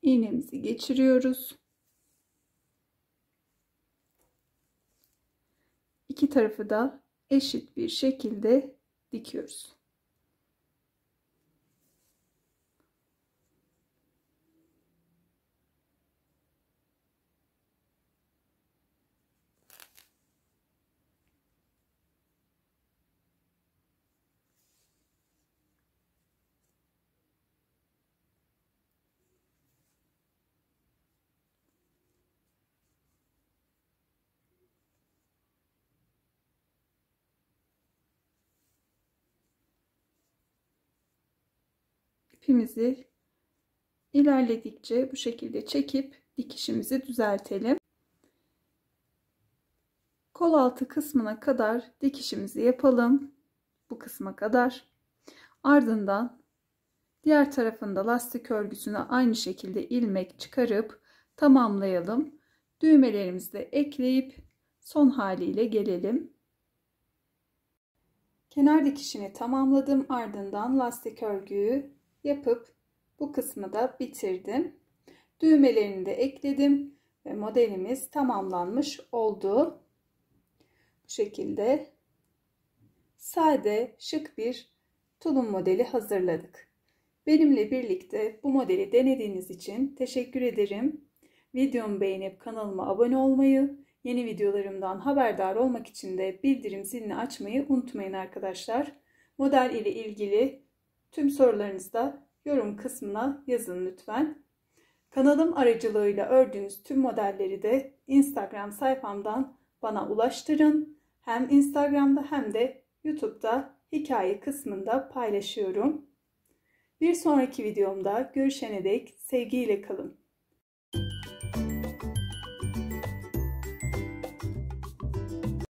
iğnemizi geçiriyoruz. İki tarafı da eşit bir şekilde dikiyoruz. İpimizi ilerledikçe bu şekilde çekip dikişimizi düzeltelim. Kol altı kısmına kadar dikişimizi yapalım. Bu kısma kadar. Ardından diğer tarafında lastik örgüsüne aynı şekilde ilmek çıkarıp tamamlayalım. Düğmelerimizi de ekleyip son haliyle gelelim. Kenar dikişini tamamladım. Ardından lastik örgüyü yapıp bu kısmı da bitirdim. Düğmelerini de ekledim ve modelimiz tamamlanmış oldu. Bu şekilde sade, şık bir tulum modeli hazırladık. Benimle birlikte bu modeli denediğiniz için teşekkür ederim. Videomu beğenip kanalıma abone olmayı, yeni videolarımdan haberdar olmak için de bildirim zilini açmayı unutmayın arkadaşlar. Model ile ilgili tüm sorularınızı da yorum kısmına yazın lütfen. Kanalım aracılığıyla ördüğünüz tüm modelleri de Instagram sayfamdan bana ulaştırın. Hem Instagram'da hem de YouTube'da hikaye kısmında paylaşıyorum. Bir sonraki videomda görüşene dek sevgiyle kalın.